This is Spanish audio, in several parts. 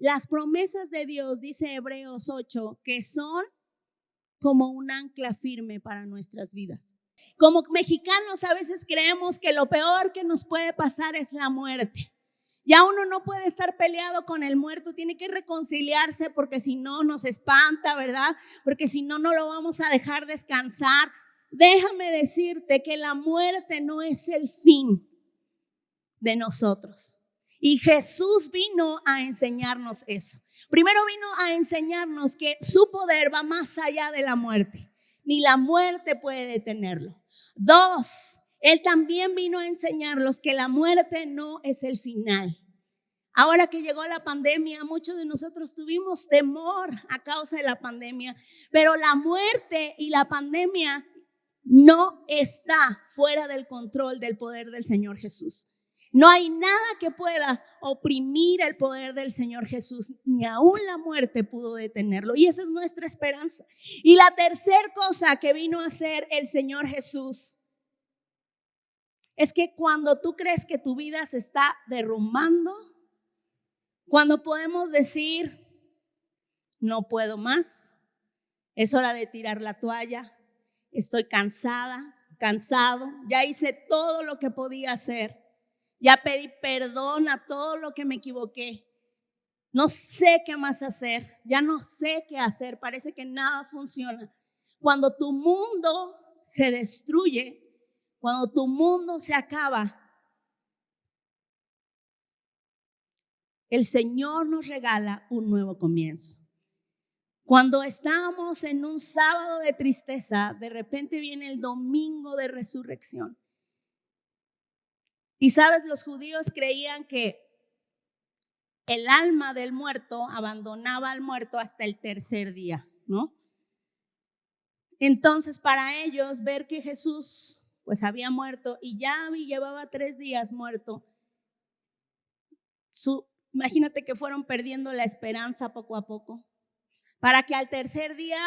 Las promesas de Dios, dice Hebreos 8, que son como un ancla firme para nuestras vidas. Como mexicanos a veces creemos que lo peor que nos puede pasar es la muerte. Ya uno no puede estar peleado con el muerto, tiene que reconciliarse porque si no nos espanta, ¿verdad? Porque si no, no lo vamos a dejar descansar. Déjame decirte que la muerte no es el fin de nosotros. Y Jesús vino a enseñarnos eso. Primero vino a enseñarnos que su poder va más allá de la muerte. Ni la muerte puede detenerlo. 2, Él también vino a enseñarnos que la muerte no es el final. Ahora que llegó la pandemia, muchos de nosotros tuvimos temor a causa de la pandemia, pero la muerte y la pandemia no está fuera del control del poder del Señor Jesús. No hay nada que pueda oprimir el poder del Señor Jesús, ni aún la muerte pudo detenerlo. Y esa es nuestra esperanza. Y la tercera cosa que vino a hacer el Señor Jesús es que cuando tú crees que tu vida se está derrumbando, cuando podemos decir, no puedo más, es hora de tirar la toalla, estoy cansada, cansado, ya hice todo lo que podía hacer. Ya pedí perdón a todo lo que me equivoqué. No sé qué más hacer. Ya no sé qué hacer. Parece que nada funciona. Cuando tu mundo se destruye, cuando tu mundo se acaba, el Señor nos regala un nuevo comienzo. Cuando estamos en un sábado de tristeza, de repente viene el domingo de resurrección. Y sabes, los judíos creían que el alma del muerto abandonaba al muerto hasta el tercer día, ¿no? Entonces, para ellos, ver que Jesús pues había muerto y ya llevaba 3 días muerto, imagínate que fueron perdiendo la esperanza poco a poco, para que al tercer día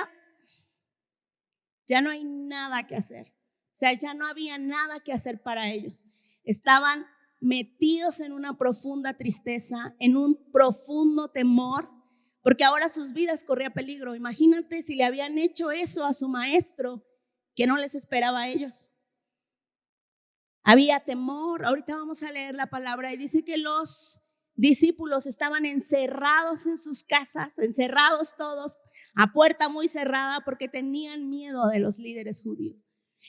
ya no hay nada que hacer. O sea, ya no había nada que hacer para ellos. Estaban metidos en una profunda tristeza, en un profundo temor, porque ahora sus vidas corrían peligro. Imagínate si le habían hecho eso a su maestro, que no les esperaba a ellos. Había temor. Ahorita vamos a leer la palabra y dice que los discípulos estaban encerrados en sus casas, encerrados todos, a puerta muy cerrada, porque tenían miedo de los líderes judíos.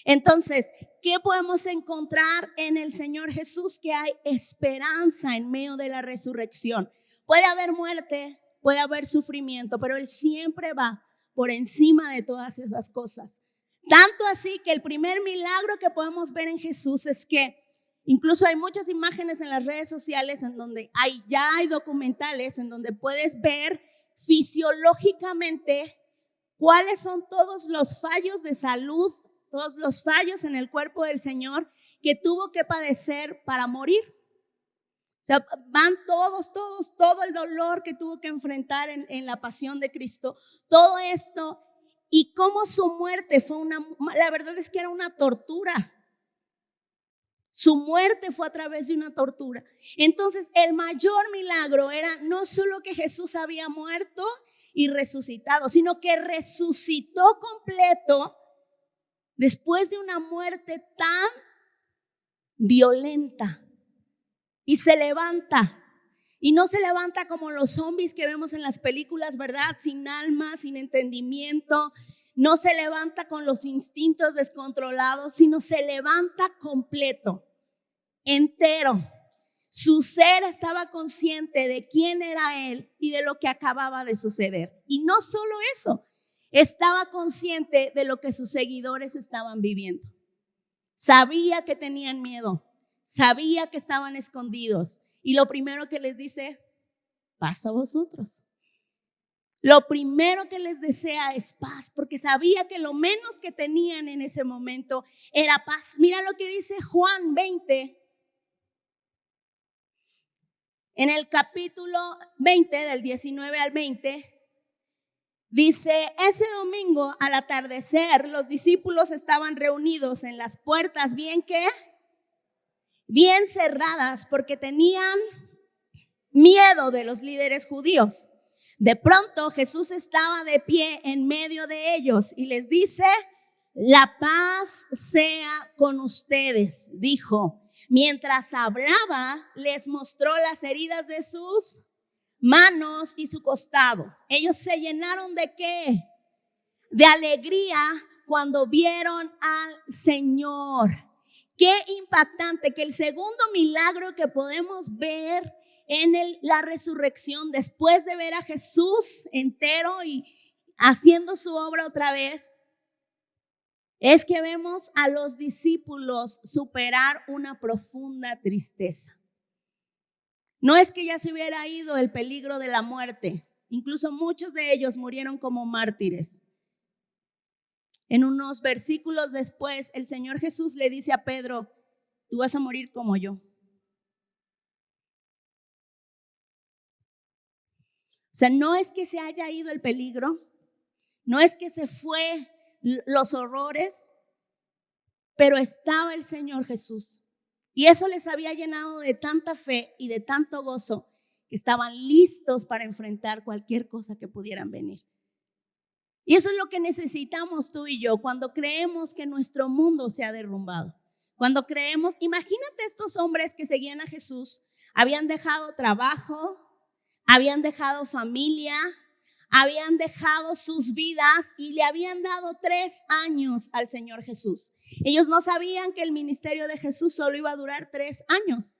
Entonces, ¿qué podemos encontrar en el Señor Jesús? Que hay esperanza en medio de la resurrección. Puede haber muerte, puede haber sufrimiento, pero Él siempre va por encima de todas esas cosas. Tanto así que el primer milagro que podemos ver en Jesús es que incluso hay muchas imágenes en las redes sociales en donde ya hay documentales en donde puedes ver fisiológicamente cuáles son todos los fallos de salud, todos los fallos en el cuerpo del Señor que tuvo que padecer para morir. O sea, van todo el dolor que tuvo que enfrentar en la pasión de Cristo, todo esto, y cómo su muerte fue la verdad es que era una tortura. Su muerte fue a través de una tortura. Entonces, el mayor milagro era no solo que Jesús había muerto y resucitado, sino que resucitó completo después de una muerte tan violenta, y se levanta. Y no se levanta como los zombies que vemos en las películas, ¿verdad? Sin alma, sin entendimiento. No se levanta con los instintos descontrolados, sino se levanta completo, entero. Su ser estaba consciente de quién era Él y de lo que acababa de suceder. Y no solo eso, estaba consciente de lo que sus seguidores estaban viviendo. Sabía que tenían miedo, sabía que estaban escondidos. Y lo primero que les dice, paz a vosotros. Lo primero que les desea es paz, porque sabía que lo menos que tenían en ese momento era paz. Mira lo que dice Juan 20. En el capítulo 20, del 19 al 20, dice, ese domingo al atardecer los discípulos estaban reunidos en las puertas bien cerradas, porque tenían miedo de los líderes judíos. De pronto Jesús estaba de pie en medio de ellos y les dice: la paz sea con ustedes, dijo. Mientras hablaba, les mostró las heridas de sus manos y su costado. Ellos se llenaron ¿de qué? De alegría cuando vieron al Señor. Qué impactante que el segundo milagro que podemos ver en la resurrección, después de ver a Jesús entero y haciendo su obra otra vez, es que vemos a los discípulos superar una profunda tristeza. No es que ya se hubiera ido el peligro de la muerte, incluso muchos de ellos murieron como mártires. En unos versículos después, el Señor Jesús le dice a Pedro: tú vas a morir como yo. O sea, no es que se haya ido el peligro, no es que se fue los horrores, pero estaba el Señor Jesús. Y eso les había llenado de tanta fe y de tanto gozo que estaban listos para enfrentar cualquier cosa que pudieran venir. Y eso es lo que necesitamos tú y yo cuando creemos que nuestro mundo se ha derrumbado. Cuando creemos, imagínate estos hombres que seguían a Jesús, habían dejado trabajo, habían dejado familia, habían dejado sus vidas y le habían dado 3 años al Señor Jesús. Ellos no sabían que el ministerio de Jesús solo iba a durar 3 años.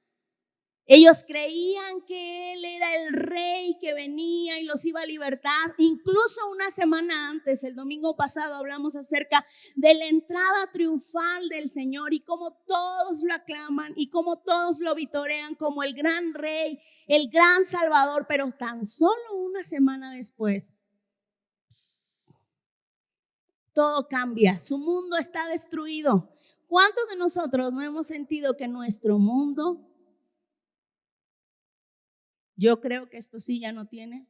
Ellos creían que Él era el rey que venía y los iba a libertar. Incluso una semana antes, el domingo pasado, hablamos acerca de la entrada triunfal del Señor y cómo todos lo aclaman y cómo todos lo vitorean como el gran rey, el gran salvador. Pero tan solo una semana después, todo cambia. Su mundo está destruido. ¿Cuántos de nosotros no hemos sentido que nuestro mundo, yo creo que esto sí ya no tiene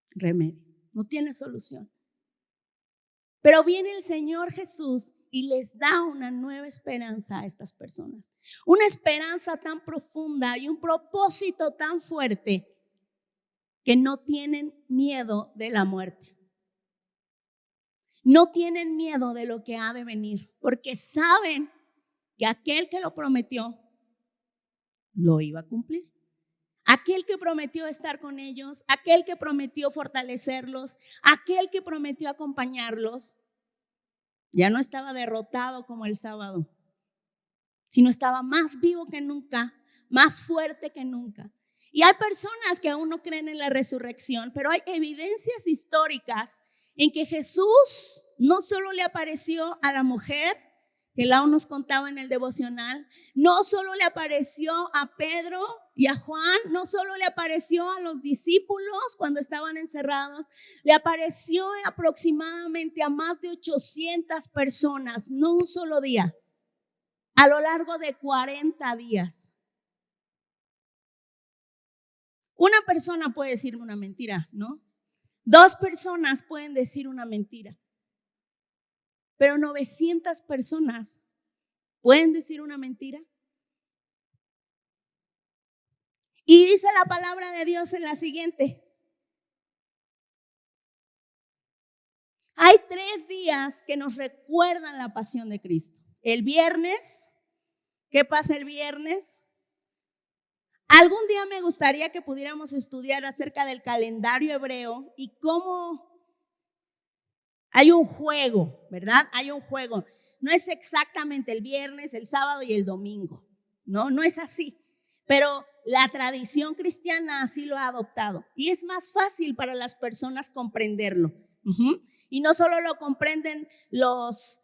remedio, no tiene solución? Pero viene el Señor Jesús y les da una nueva esperanza a estas personas. Una esperanza tan profunda y un propósito tan fuerte que no tienen miedo de la muerte. No tienen miedo de lo que ha de venir, porque saben que aquel que lo prometió lo iba a cumplir. Aquel que prometió estar con ellos, aquel que prometió fortalecerlos, aquel que prometió acompañarlos, ya no estaba derrotado como el sábado, sino estaba más vivo que nunca, más fuerte que nunca. Y hay personas que aún no creen en la resurrección, pero hay evidencias históricas en que Jesús no solo le apareció a la mujer, que Lau nos contaba en el devocional, no solo le apareció a Pedro y a Juan, no solo le apareció a los discípulos cuando estaban encerrados, le apareció aproximadamente a más de 800 personas, no un solo día, a lo largo de 40 días. Una persona puede decir una mentira, ¿no? 2 personas pueden decir una mentira. Pero 900 personas pueden decir una mentira. Y dice la palabra de Dios en la siguiente: hay 3 días que nos recuerdan la pasión de Cristo. El viernes, ¿qué pasa el viernes? Algún día me gustaría que pudiéramos estudiar acerca del calendario hebreo y cómo hay un juego, ¿verdad? Hay un juego. No es exactamente el viernes, el sábado y el domingo. No es así. Pero la tradición cristiana así lo ha adoptado. Y es más fácil para las personas comprenderlo. Y no solo lo comprenden los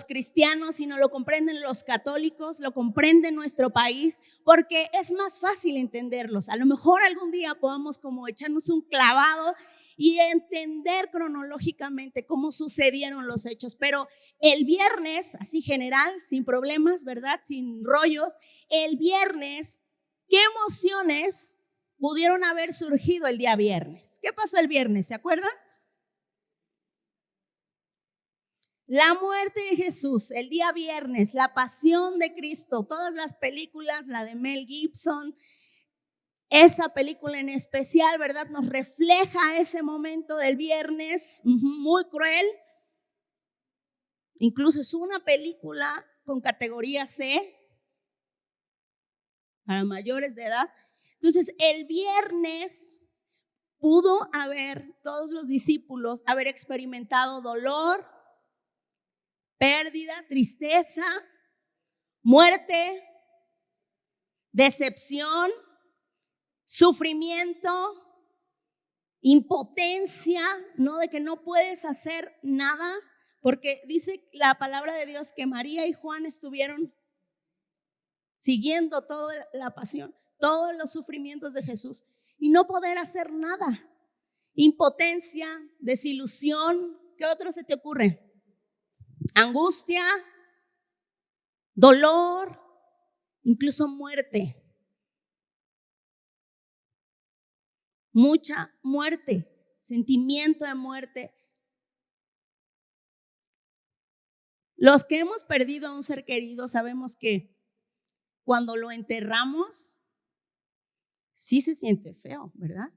cristianos, sino lo comprenden los católicos, lo comprende nuestro país, porque es más fácil entenderlos. A lo mejor algún día podamos como echarnos un clavado y entender cronológicamente cómo sucedieron los hechos. Pero el viernes, así general, sin problemas, ¿verdad? Sin rollos, el viernes, ¿qué emociones pudieron haber surgido el día viernes? ¿Qué pasó el viernes? ¿Se acuerdan? La muerte de Jesús, el día viernes, la pasión de Cristo, todas las películas, la de Mel Gibson, esa película en especial, ¿verdad? Nos refleja ese momento del viernes, muy cruel. Incluso es una película con categoría C para mayores de edad. Entonces, el viernes pudo haber todos los discípulos haber experimentado dolor, pérdida, tristeza, muerte, decepción, sufrimiento, impotencia, ¿no? De que no puedes hacer nada, porque dice la palabra de Dios que María y Juan estuvieron siguiendo toda la pasión, todos los sufrimientos de Jesús y no poder hacer nada. Impotencia, desilusión, ¿qué otro se te ocurre? Angustia, dolor, incluso muerte. Mucha muerte, sentimiento de muerte. Los que hemos perdido a un ser querido sabemos que cuando lo enterramos, sí se siente feo, ¿verdad?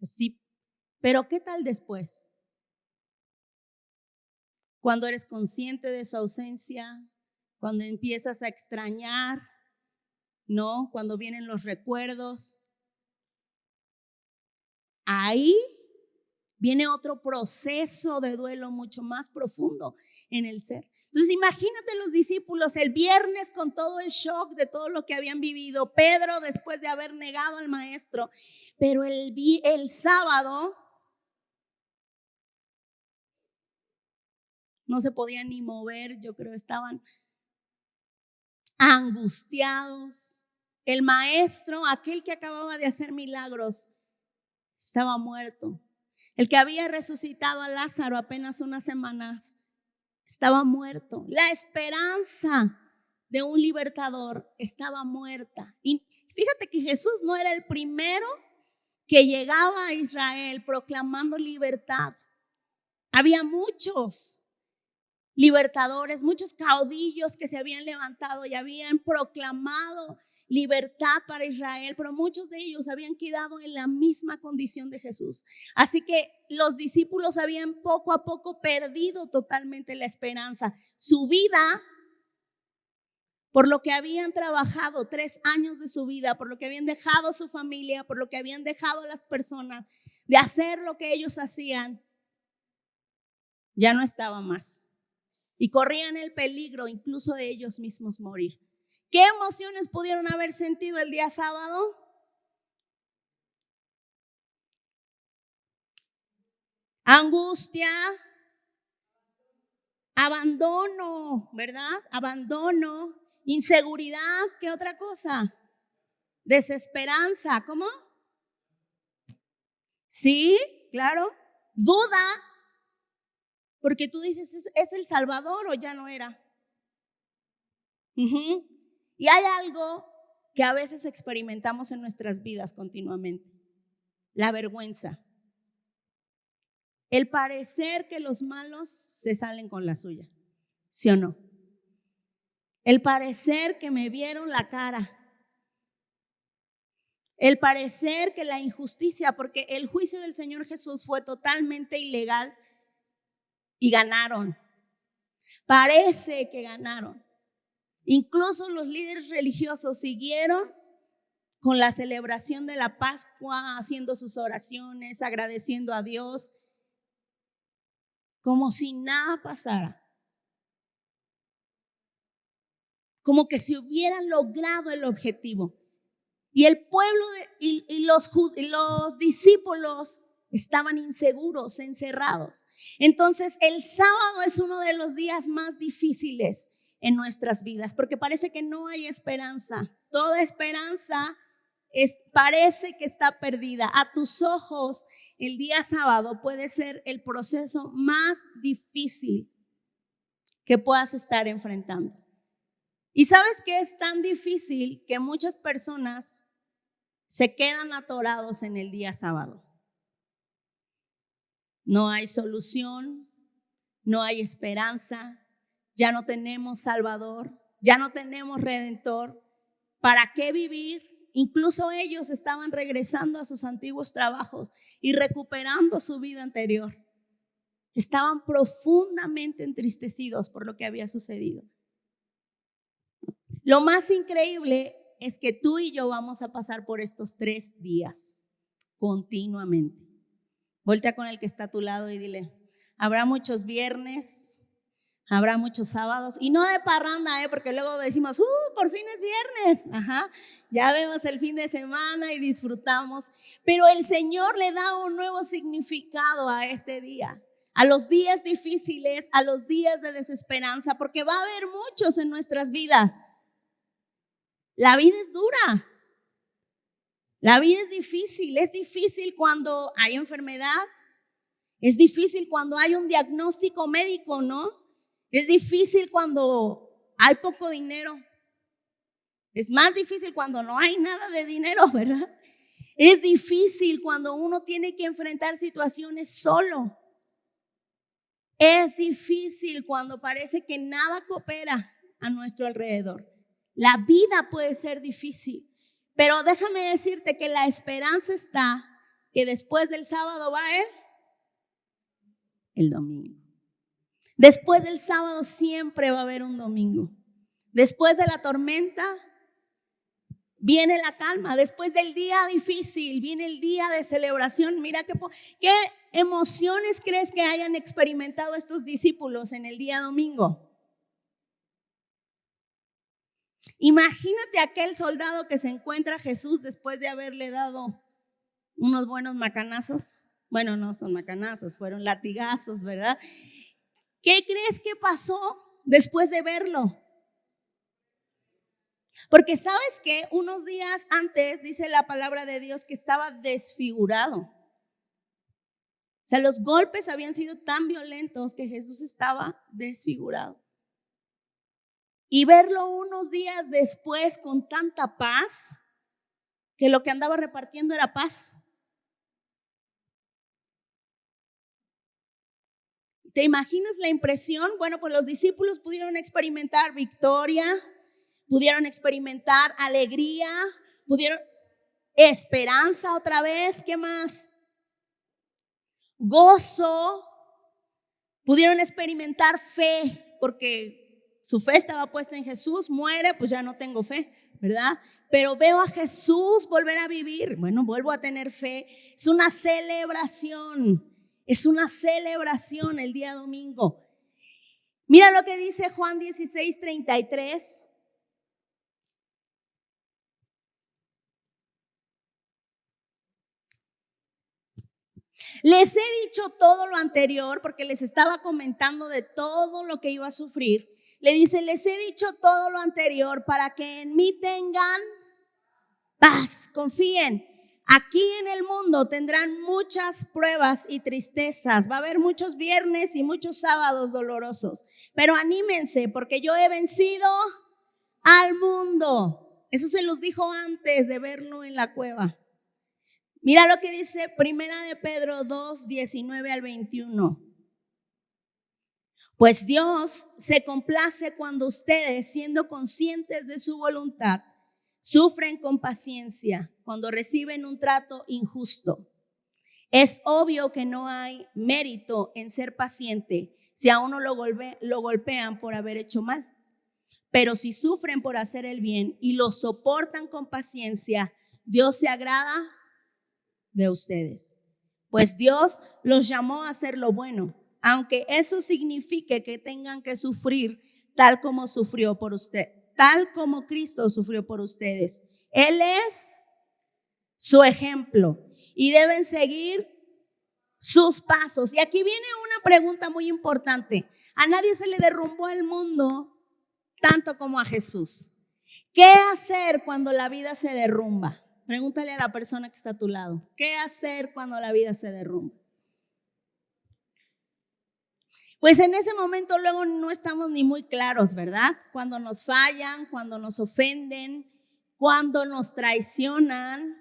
Sí, pero ¿qué tal después? Cuando eres consciente de su ausencia, cuando empiezas a extrañar, ¿no? Cuando vienen los recuerdos. Ahí viene otro proceso de duelo mucho más profundo en el ser. Entonces imagínate los discípulos el viernes con todo el shock de todo lo que habían vivido, Pedro después de haber negado al maestro, pero el sábado no se podían ni mover, yo creo estaban angustiados. El maestro, aquel que acababa de hacer milagros, estaba muerto. El que había resucitado a Lázaro apenas unas semanas estaba muerto. La esperanza de un libertador estaba muerta. Y fíjate que Jesús no era el primero que llegaba a Israel proclamando libertad. Había muchos libertadores, muchos caudillos que se habían levantado y habían proclamado libertad para Israel, pero muchos de ellos habían quedado en la misma condición de Jesús. Así que los discípulos habían poco a poco perdido totalmente la esperanza. Su vida, por lo que habían trabajado 3 años de su vida, por lo que habían dejado su familia, por lo que habían dejado a las personas de hacer lo que ellos hacían, ya no estaba más. Y corrían el peligro incluso de ellos mismos morir. ¿Qué emociones pudieron haber sentido el día sábado? Angustia, abandono, ¿verdad? Abandono, inseguridad, ¿qué otra cosa? Desesperanza, ¿cómo? Sí, claro. Duda, porque tú dices, ¿es el Salvador o ya no era? Y hay algo que a veces experimentamos en nuestras vidas continuamente: la vergüenza. El parecer que los malos se salen con la suya, ¿sí o no? El parecer que me vieron la cara. El parecer que la injusticia, porque el juicio del Señor Jesús fue totalmente ilegal y ganaron. Parece que ganaron. Incluso los líderes religiosos siguieron con la celebración de la Pascua, haciendo sus oraciones, agradeciendo a Dios, como si nada pasara. Como que se hubieran logrado el objetivo. Y el pueblo y los discípulos estaban inseguros, encerrados. Entonces el sábado es uno de los días más difíciles en nuestras vidas, porque parece que no hay esperanza. Toda esperanza parece que está perdida. A tus ojos, el día sábado puede ser el proceso más difícil que puedas estar enfrentando. Y sabes que es tan difícil que muchas personas se quedan atorados en el día sábado. No hay solución, no hay esperanza, ya no tenemos Salvador, ya no tenemos Redentor. ¿Para qué vivir? incluso ellos estaban regresando a sus antiguos trabajos y recuperando su vida anterior. Estaban profundamente entristecidos por lo que había sucedido. Lo más increíble es que tú y yo vamos a pasar por estos 3 días continuamente. Voltea con el que está a tu lado y dile: habrá muchos viernes, habrá muchos sábados, y no de parranda, porque luego decimos, por fin es viernes. Ajá, ya vemos el fin de semana y disfrutamos, pero el Señor le da un nuevo significado a este día, a los días difíciles, a los días de desesperanza, porque va a haber muchos en nuestras vidas. La vida es dura, la vida es difícil cuando hay enfermedad, es difícil cuando hay un diagnóstico médico, ¿no? Es difícil cuando hay poco dinero, es más difícil cuando no hay nada de dinero, ¿verdad? Es difícil cuando uno tiene que enfrentar situaciones solo. Es difícil cuando parece que nada coopera a nuestro alrededor. La vida puede ser difícil, pero déjame decirte que la esperanza está que después del sábado va el domingo. Después del sábado siempre va a haber un domingo. Después de la tormenta viene la calma. Después del día difícil viene el día de celebración. Mira qué emociones crees que hayan experimentado estos discípulos en el día domingo. Imagínate aquel soldado que se encuentra a Jesús después de haberle dado unos buenos macanazos. Bueno, no son macanazos, fueron latigazos, ¿verdad? ¿Qué crees que pasó después de verlo? Porque sabes que unos días antes dice la palabra de Dios que estaba desfigurado. O sea, los golpes habían sido tan violentos que Jesús estaba desfigurado. Y verlo unos días después con tanta paz, que lo que andaba repartiendo era paz. ¿Te imaginas la impresión? Bueno, pues los discípulos pudieron experimentar victoria, pudieron experimentar alegría, pudieron esperanza otra vez, ¿qué más? Gozo, pudieron experimentar fe, porque su fe estaba puesta en Jesús. Muere, pues ya no tengo fe, ¿verdad? Pero veo a Jesús volver a vivir, bueno, vuelvo a tener fe. Es una celebración el día domingo. Mira lo que dice Juan 16:33. Les he dicho todo lo anterior porque les estaba comentando de todo lo que iba a sufrir. Le dice: les he dicho todo lo anterior para que en mí tengan paz, confíen. Aquí en el mundo tendrán muchas pruebas y tristezas. Va a haber muchos viernes y muchos sábados dolorosos. Pero anímense porque yo he vencido al mundo. Eso se los dijo antes de verlo en la cueva. Mira lo que dice Primera de Pedro 2, 19 al 21. Pues Dios se complace cuando ustedes, siendo conscientes de su voluntad, sufren con paciencia cuando reciben un trato injusto. Es obvio que no hay mérito en ser paciente si a uno lo golpean por haber hecho mal. Pero si sufren por hacer el bien y lo soportan con paciencia, Dios se agrada de ustedes. Pues Dios los llamó a hacer lo bueno, aunque eso signifique que tengan que sufrir tal como sufrió por usted, tal como Cristo sufrió por ustedes. Él es su ejemplo y deben seguir sus pasos. Y aquí viene una pregunta muy importante. A nadie se le derrumbó el mundo tanto como a Jesús. ¿Qué hacer cuando la vida se derrumba? Pregúntale a la persona que está a tu lado. ¿Qué hacer cuando la vida se derrumba? Pues en ese momento luego no estamos ni muy claros, ¿verdad? Cuando nos fallan, cuando nos ofenden, cuando nos traicionan.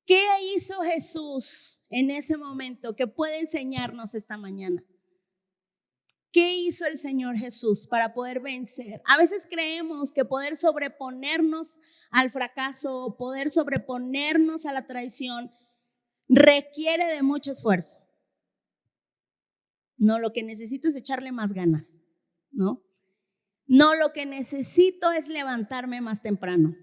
¿Qué hizo Jesús en ese momento que puede enseñarnos esta mañana? ¿Qué hizo el Señor Jesús para poder vencer? A veces creemos que poder sobreponernos al fracaso, poder sobreponernos a la traición, requiere de mucho esfuerzo. No, lo que necesito es echarle más ganas, ¿no? No, lo que necesito es levantarme más temprano.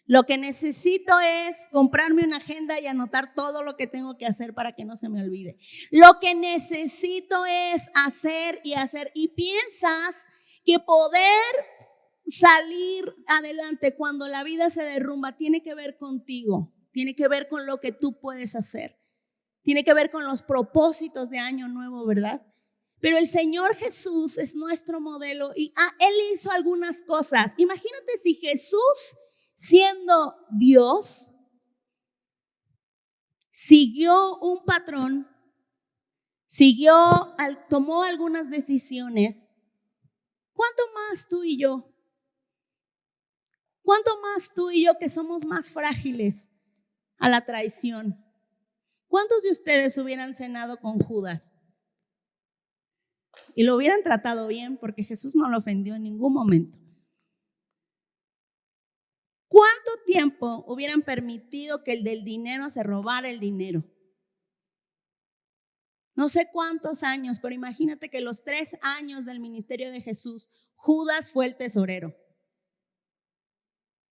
Lo que necesito es comprarme una agenda y anotar todo lo que tengo que hacer para que no se me olvide. Lo que necesito es hacer y hacer. Y piensas que poder salir adelante cuando la vida se derrumba tiene que ver contigo, tiene que ver con lo que tú puedes hacer, tiene que ver con los propósitos de año nuevo, ¿verdad? Pero el Señor Jesús es nuestro modelo y Él hizo algunas cosas. Imagínate si Jesús, siendo Dios, siguió un patrón, tomó algunas decisiones. ¿Cuánto más tú y yo? ¿Cuánto más tú y yo que somos más frágiles a la traición? ¿Cuántos de ustedes hubieran cenado con Judas? Y lo hubieran tratado bien porque Jesús no lo ofendió en ningún momento. ¿Cuánto tiempo hubieran permitido que el del dinero se robara el dinero? No sé cuántos años, pero imagínate que los 3 años del ministerio de Jesús, Judas fue el tesorero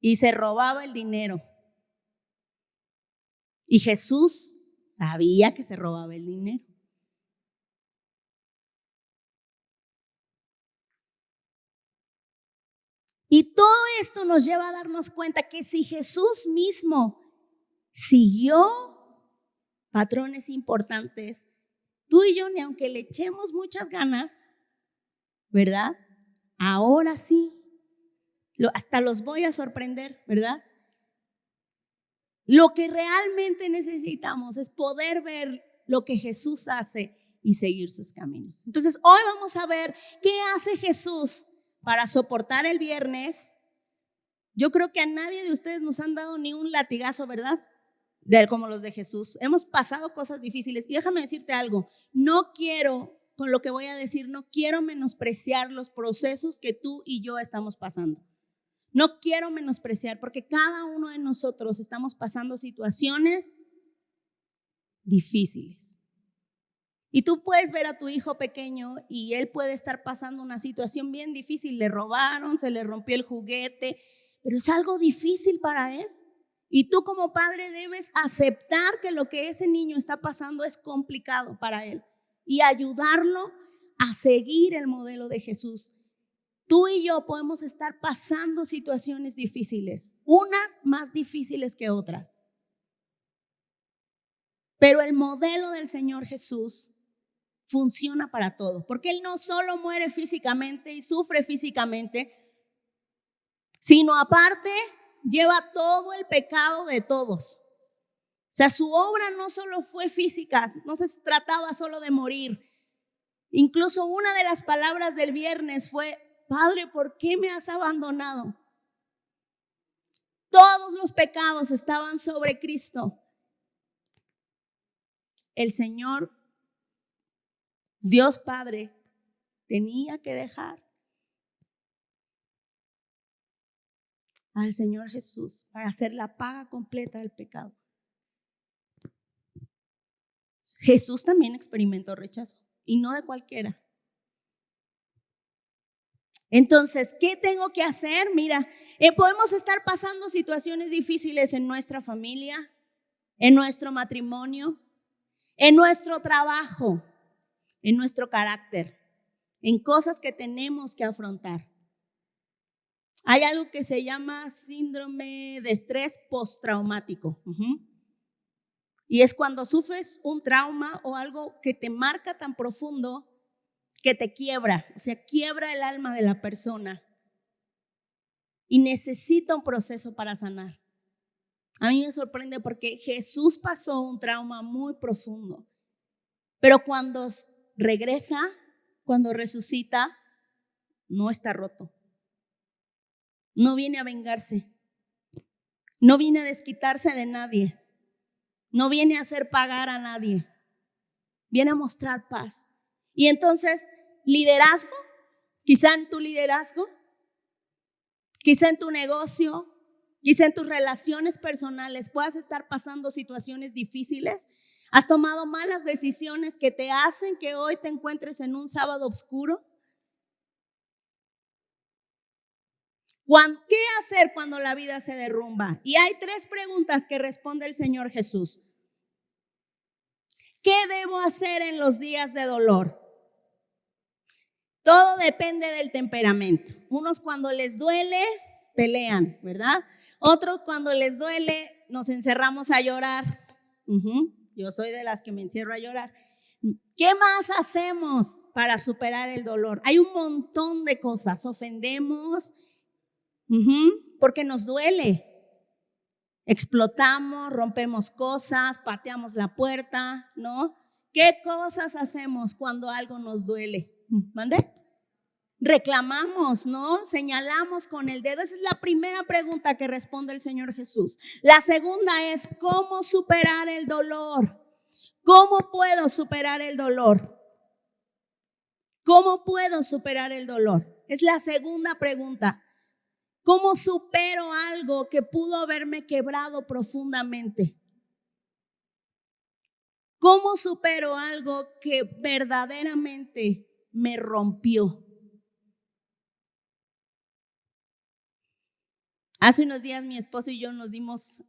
y se robaba el dinero. Y Jesús sabía que se robaba el dinero. Y todo esto nos lleva a darnos cuenta que si Jesús mismo siguió patrones importantes, tú y yo, ni aunque le echemos muchas ganas, ¿verdad? Ahora sí, hasta los voy a sorprender, ¿verdad? Lo que realmente necesitamos es poder ver lo que Jesús hace y seguir sus caminos. Entonces, hoy vamos a ver qué hace Jesús para soportar el viernes. Yo creo que a nadie de ustedes nos han dado ni un latigazo, ¿verdad? Como los de Jesús. Hemos pasado cosas difíciles. Y déjame decirte algo, con lo que voy a decir, no quiero menospreciar los procesos que tú y yo estamos pasando. No quiero menospreciar, porque cada uno de nosotros estamos pasando situaciones difíciles. Y tú puedes ver a tu hijo pequeño y él puede estar pasando una situación bien difícil. Le robaron, se le rompió el juguete, pero es algo difícil para él. Y tú como padre debes aceptar que lo que ese niño está pasando es complicado para él y ayudarlo a seguir el modelo de Jesús. Tú y yo podemos estar pasando situaciones difíciles, unas más difíciles que otras. Pero el modelo del Señor Jesús funciona para todo, porque Él no solo muere físicamente y sufre físicamente, sino aparte lleva todo el pecado de todos. O sea, su obra no solo fue física, no se trataba solo de morir. Incluso una de las palabras del viernes fue: Padre, ¿por qué me has abandonado? Todos los pecados estaban sobre Cristo. El Señor, Dios Padre, tenía que dejar al Señor Jesús para hacer la paga completa del pecado. Jesús también experimentó rechazo, y no de cualquiera. Entonces, ¿qué tengo que hacer? Mira, podemos estar pasando situaciones difíciles en nuestra familia, en nuestro matrimonio, en nuestro trabajo, en nuestro carácter, en cosas que tenemos que afrontar. Hay algo que se llama síndrome de estrés postraumático. Y es cuando sufres un trauma o algo que te marca tan profundo que te quiebra, o sea, quiebra el alma de la persona y necesita un proceso para sanar. A mí me sorprende porque Jesús pasó un trauma muy profundo, pero cuando regresa, cuando resucita, no está roto. No viene a vengarse, no viene a desquitarse de nadie, no viene a hacer pagar a nadie, viene a mostrar paz. Y entonces liderazgo, quizá en tu liderazgo, quizá en tu negocio, quizá en tus relaciones personales puedas estar pasando situaciones difíciles. Has tomado malas decisiones que te hacen que hoy te encuentres en un sábado oscuro. ¿Qué hacer cuando la vida se derrumba? Y hay 3 preguntas que responde el Señor Jesús. ¿Qué debo hacer en los días de dolor? Todo depende del temperamento. Unos cuando les duele, pelean, ¿verdad? Otros cuando les duele, nos encerramos a llorar. Yo soy de las que me encierro a llorar. ¿Qué más hacemos para superar el dolor? Hay un montón de cosas. Ofendemos, porque nos duele. Explotamos, rompemos cosas, pateamos la puerta, ¿no? ¿Qué cosas hacemos cuando algo nos duele? ¿Mande? Reclamamos, ¿no? Señalamos con el dedo. Esa es la primera pregunta que responde el Señor Jesús. La segunda es, ¿cómo superar el dolor? ¿Cómo puedo superar el dolor? ¿Cómo puedo superar el dolor? Es la segunda pregunta. ¿Cómo supero algo que pudo haberme quebrado profundamente? ¿Cómo supero algo que verdaderamente me rompió? Hace unos días mi esposo y yo nos dimos,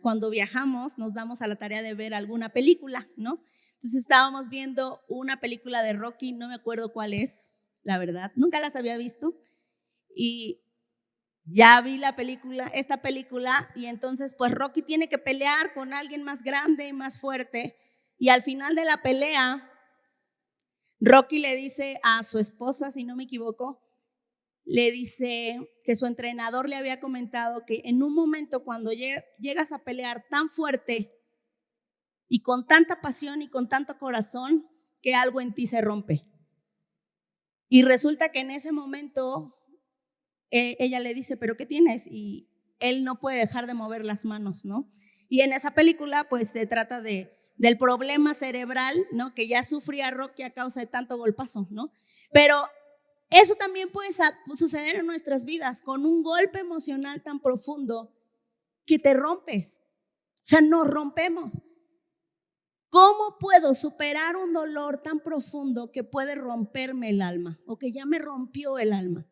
cuando viajamos, nos damos a la tarea de ver alguna película, ¿no? Entonces estábamos viendo una película de Rocky, no me acuerdo cuál es, la verdad, nunca las había visto. Y ya vi esta película, y entonces pues Rocky tiene que pelear con alguien más grande y más fuerte. Y al final de la pelea, Rocky le dice a su esposa, si no me equivoco, le dice que su entrenador le había comentado que en un momento cuando llegas a pelear tan fuerte y con tanta pasión y con tanto corazón, que algo en ti se rompe. Y resulta que en ese momento ella le dice, ¿pero qué tienes? Y él no puede dejar de mover las manos, ¿no? Y en esa película pues se trata del problema cerebral, ¿no? Que ya sufría Rocky a causa de tanto golpazo, ¿no? Pero eso también puede suceder en nuestras vidas, con un golpe emocional tan profundo que te rompes. O sea, nos rompemos. ¿Cómo puedo superar un dolor tan profundo que puede romperme el alma o que ya me rompió el alma?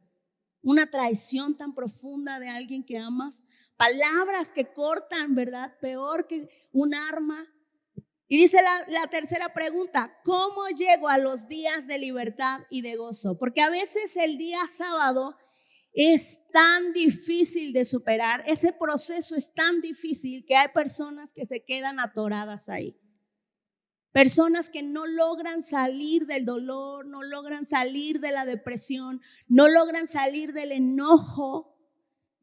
Una traición tan profunda de alguien que amas, palabras que cortan, ¿verdad? Peor que un arma. Y dice la tercera pregunta, ¿cómo llego a los días de libertad y de gozo? Porque a veces el día sábado es tan difícil de superar, ese proceso es tan difícil que hay personas que se quedan atoradas ahí. Personas que no logran salir del dolor, no logran salir de la depresión, no logran salir del enojo,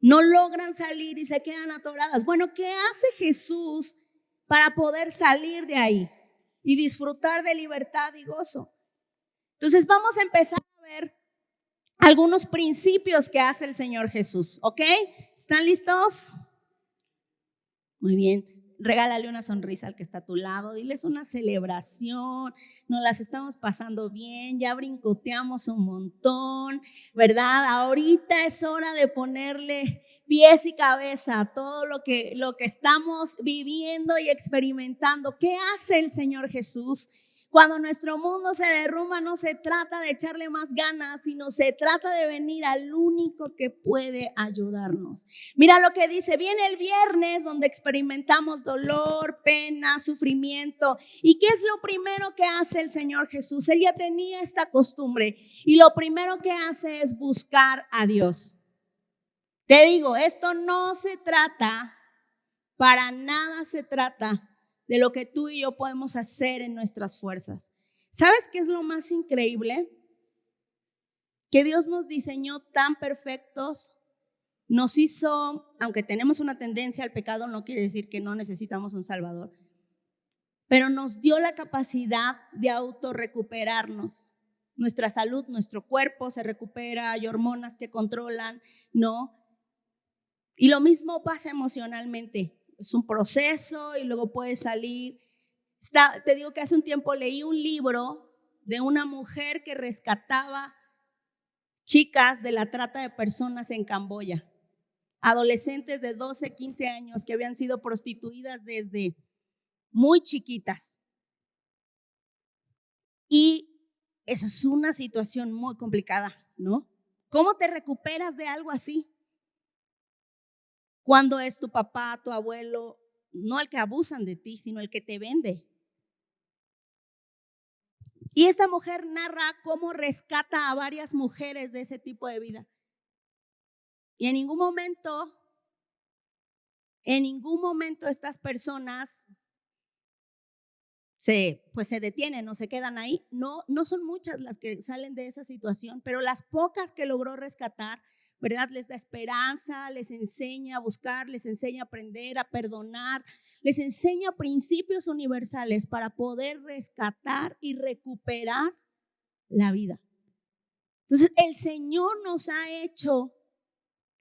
no logran salir y se quedan atoradas. Bueno, ¿qué hace Jesús para poder salir de ahí y disfrutar de libertad y gozo? Entonces vamos a empezar a ver algunos principios que hace el Señor Jesús, ¿ok? ¿Están listos? Muy bien. Regálale una sonrisa al que está a tu lado, diles una celebración, nos las estamos pasando bien, ya brincoteamos un montón, ¿verdad? Ahorita es hora de ponerle pies y cabeza a todo lo que estamos viviendo y experimentando. ¿Qué hace el Señor Jesús? Cuando nuestro mundo se derrumba, no se trata de echarle más ganas, sino se trata de venir al único que puede ayudarnos. Mira lo que dice, viene el viernes donde experimentamos dolor, pena, sufrimiento. ¿Y qué es lo primero que hace el Señor Jesús? Él ya tenía esta costumbre y lo primero que hace es buscar a Dios. Te digo, esto no se trata, para nada se trata de lo que tú y yo podemos hacer en nuestras fuerzas. ¿Sabes qué es lo más increíble? Que Dios nos diseñó tan perfectos, nos hizo, aunque tenemos una tendencia al pecado, no quiere decir que no necesitamos un Salvador, pero nos dio la capacidad de autorrecuperarnos. Nuestra salud, nuestro cuerpo se recupera, hay hormonas que controlan, ¿no? Y lo mismo pasa emocionalmente. Es un proceso y luego puedes salir. Te digo que hace un tiempo leí un libro de una mujer que rescataba chicas de la trata de personas en Camboya, adolescentes de 12, 15 años que habían sido prostituidas desde muy chiquitas. Y eso es una situación muy complicada, ¿no? ¿Cómo te recuperas de algo así? Cuando es tu papá, tu abuelo, no el que abusan de ti, sino el que te vende. Y esta mujer narra cómo rescata a varias mujeres de ese tipo de vida. Y en ningún momento estas personas se detienen o se quedan ahí. No son muchas las que salen de esa situación, pero las pocas que logró rescatar, ¿verdad? Les da esperanza, les enseña a buscar, les enseña a aprender, a perdonar, les enseña principios universales para poder rescatar y recuperar la vida. Entonces, el Señor nos ha hecho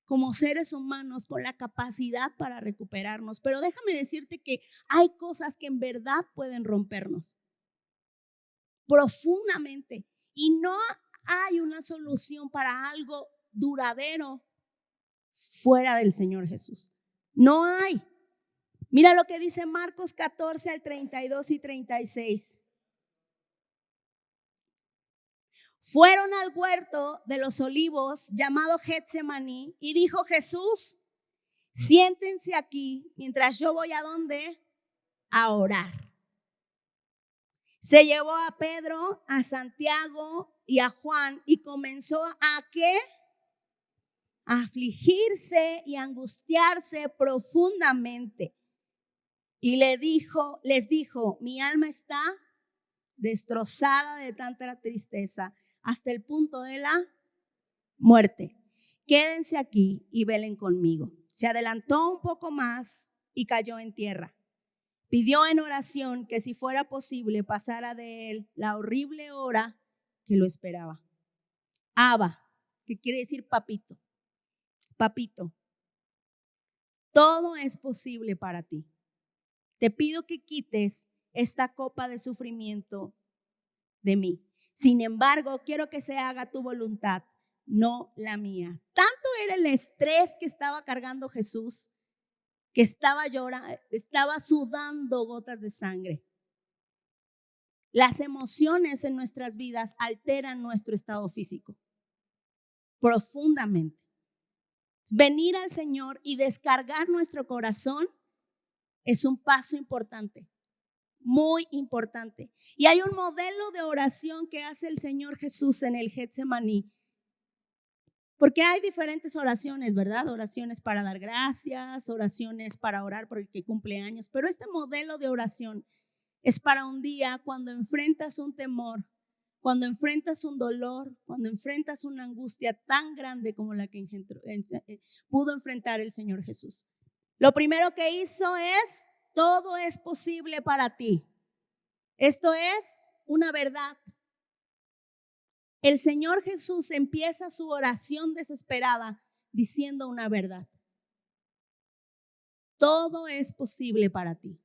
como seres humanos con la capacidad para recuperarnos, pero déjame decirte que hay cosas que en verdad pueden rompernos profundamente y no hay una solución para algo duradero fuera del Señor Jesús. No hay. Mira lo que dice Marcos 14 al 32 y 36. Fueron al huerto de los olivos llamado Getsemaní y dijo Jesús: siéntense aquí mientras yo voy a ¿dónde? A orar. Se llevó a Pedro, a Santiago y a Juan y comenzó ¿a qué? A afligirse y angustiarse profundamente. Y les dijo, mi alma está destrozada de tanta tristeza hasta el punto de la muerte. Quédense aquí y velen conmigo. Se adelantó un poco más y cayó en tierra. Pidió en oración que si fuera posible pasara de él la horrible hora que lo esperaba. Abba, que quiere decir papito. Papito, todo es posible para ti. Te pido que quites esta copa de sufrimiento de mí. Sin embargo, quiero que se haga tu voluntad, no la mía. Tanto era el estrés que estaba cargando Jesús, que estaba llorando, estaba sudando gotas de sangre. Las emociones en nuestras vidas alteran nuestro estado físico profundamente. Venir al Señor y descargar nuestro corazón es un paso importante, muy importante. Y hay un modelo de oración que hace el Señor Jesús en el Getsemaní. Porque hay diferentes oraciones, ¿verdad? Oraciones para dar gracias, oraciones para orar por el que cumple años. Pero este modelo de oración es para un día cuando enfrentas un temor, cuando enfrentas un dolor, cuando enfrentas una angustia tan grande como la que pudo enfrentar el Señor Jesús. Lo primero que hizo es, todo es posible para ti. Esto es una verdad. El Señor Jesús empieza su oración desesperada diciendo una verdad. Todo es posible para ti.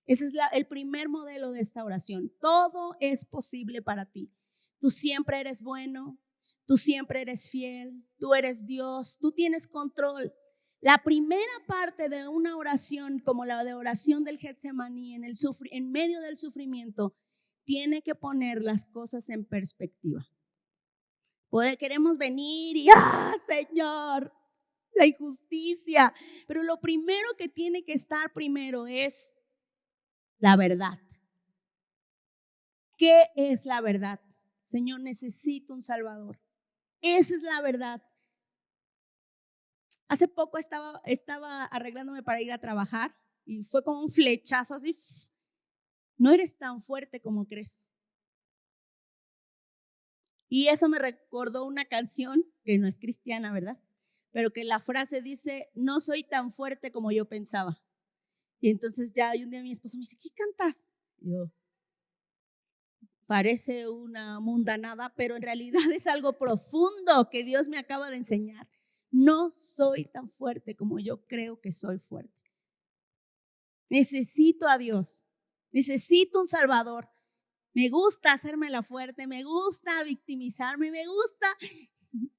Ese es el primer modelo de esta oración. Todo es posible para ti. Tú siempre eres bueno, tú siempre eres fiel, tú eres Dios, tú tienes control. La primera parte de una oración como la de oración del Getsemaní en medio del sufrimiento tiene que poner las cosas en perspectiva. Queremos venir y Señor, la injusticia, pero lo primero que tiene que estar primero es la verdad. ¿Qué es la verdad? Señor, necesito un Salvador. Esa es la verdad. Hace poco estaba arreglándome para ir a trabajar y fue como un flechazo así. No eres tan fuerte como crees. Y eso me recordó una canción que no es cristiana, ¿verdad? Pero que la frase dice, no soy tan fuerte como yo pensaba. Y entonces ya un día mi esposo me dice, ¿qué cantas? Y yo, parece una mundanada, pero en realidad es algo profundo que Dios me acaba de enseñar. No soy tan fuerte como yo creo que soy fuerte. Necesito a Dios, necesito un Salvador. Me gusta hacerme la fuerte, me gusta victimizarme, me gusta,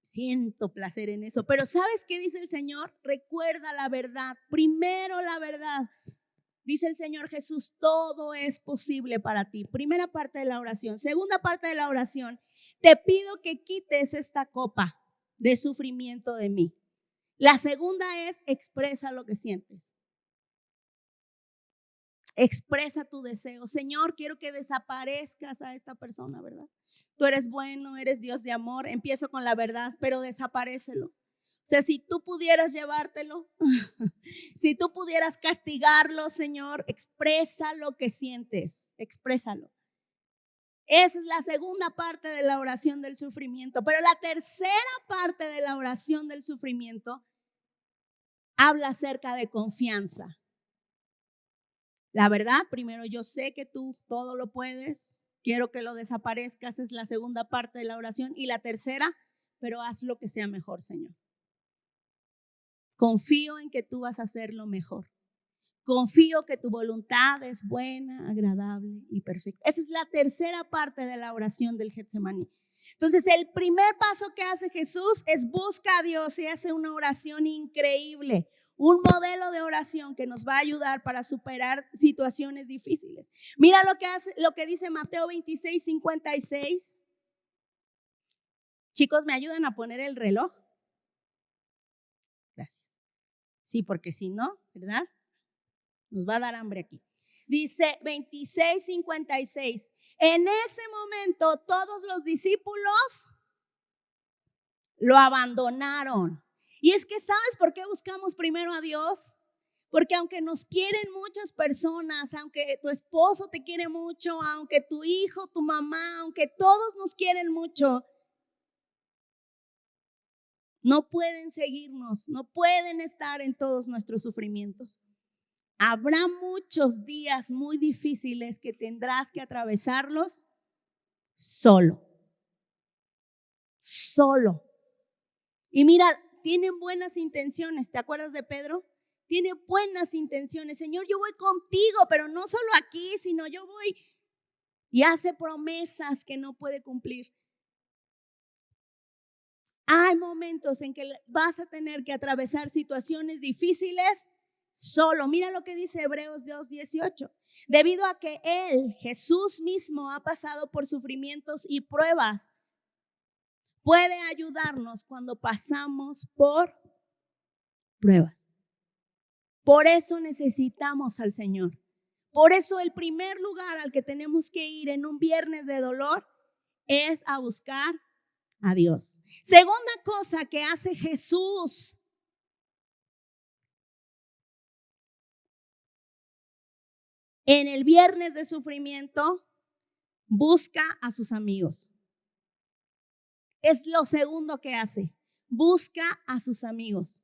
siento placer en eso. Pero ¿sabes qué dice el Señor? Recuerda la verdad, primero la verdad. Dice el Señor Jesús, todo es posible para ti. Primera parte de la oración. Segunda parte de la oración, te pido que quites esta copa de sufrimiento de mí. La segunda es, expresa lo que sientes. Expresa tu deseo. Señor, quiero que desaparezcas a esta persona, ¿verdad? Tú eres bueno, eres Dios de amor. Empiezo con la verdad, pero desaparécelo. O sea, si tú pudieras llevártelo, si tú pudieras castigarlo, Señor, expresa lo que sientes, exprésalo. Esa es la segunda parte de la oración del sufrimiento. Pero la tercera parte de la oración del sufrimiento habla acerca de confianza. La verdad, primero, yo sé que tú todo lo puedes, quiero que lo desaparezcas, es la segunda parte de la oración. Y la tercera, pero haz lo que sea mejor, Señor. Confío en que tú vas a hacer lo mejor. Confío que tu voluntad es buena, agradable y perfecta. Esa es la tercera parte de la oración del Getsemaní. Entonces, el primer paso que hace Jesús es busca a Dios y hace una oración increíble. Un modelo de oración que nos va a ayudar para superar situaciones difíciles. Mira lo que dice Mateo 26:56. Chicos, ¿me ayudan a poner el reloj? Gracias. Sí, porque si no, ¿verdad? Nos va a dar hambre aquí. Dice 26:56. En ese momento todos los discípulos lo abandonaron. Y es que, ¿sabes por qué buscamos primero a Dios? Porque aunque nos quieren muchas personas, aunque tu esposo te quiere mucho, aunque tu hijo, tu mamá, aunque todos nos quieren mucho, no pueden seguirnos, no pueden estar en todos nuestros sufrimientos. Habrá muchos días muy difíciles que tendrás que atravesarlos solo. Solo. Y mira, tienen buenas intenciones. ¿Te acuerdas de Pedro? Tiene buenas intenciones. Señor, yo voy contigo, pero no solo aquí, sino yo voy. Y hace promesas que no puede cumplir. Hay momentos en que vas a tener que atravesar situaciones difíciles solo. Mira lo que dice Hebreos 2:18. Debido a que Él, Jesús mismo, ha pasado por sufrimientos y pruebas, puede ayudarnos cuando pasamos por pruebas. Por eso necesitamos al Señor. Por eso el primer lugar al que tenemos que ir en un viernes de dolor es a buscar a Dios. Segunda cosa que hace Jesús. En el viernes de sufrimiento, busca a sus amigos. Es lo segundo que hace. Busca a sus amigos.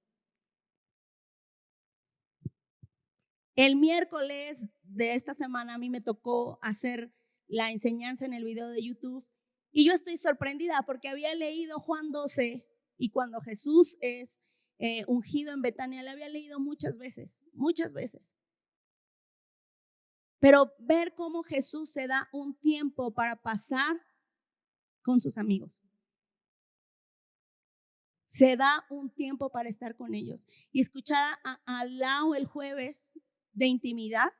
El miércoles de esta semana a mí me tocó hacer la enseñanza en el video de YouTube y yo estoy sorprendida porque había leído Juan 12 y cuando Jesús es ungido en Betania, le había leído muchas veces. Pero ver cómo Jesús se da un tiempo para pasar con sus amigos. Se da un tiempo para estar con ellos. Y escuchar a Lau el jueves de intimidad.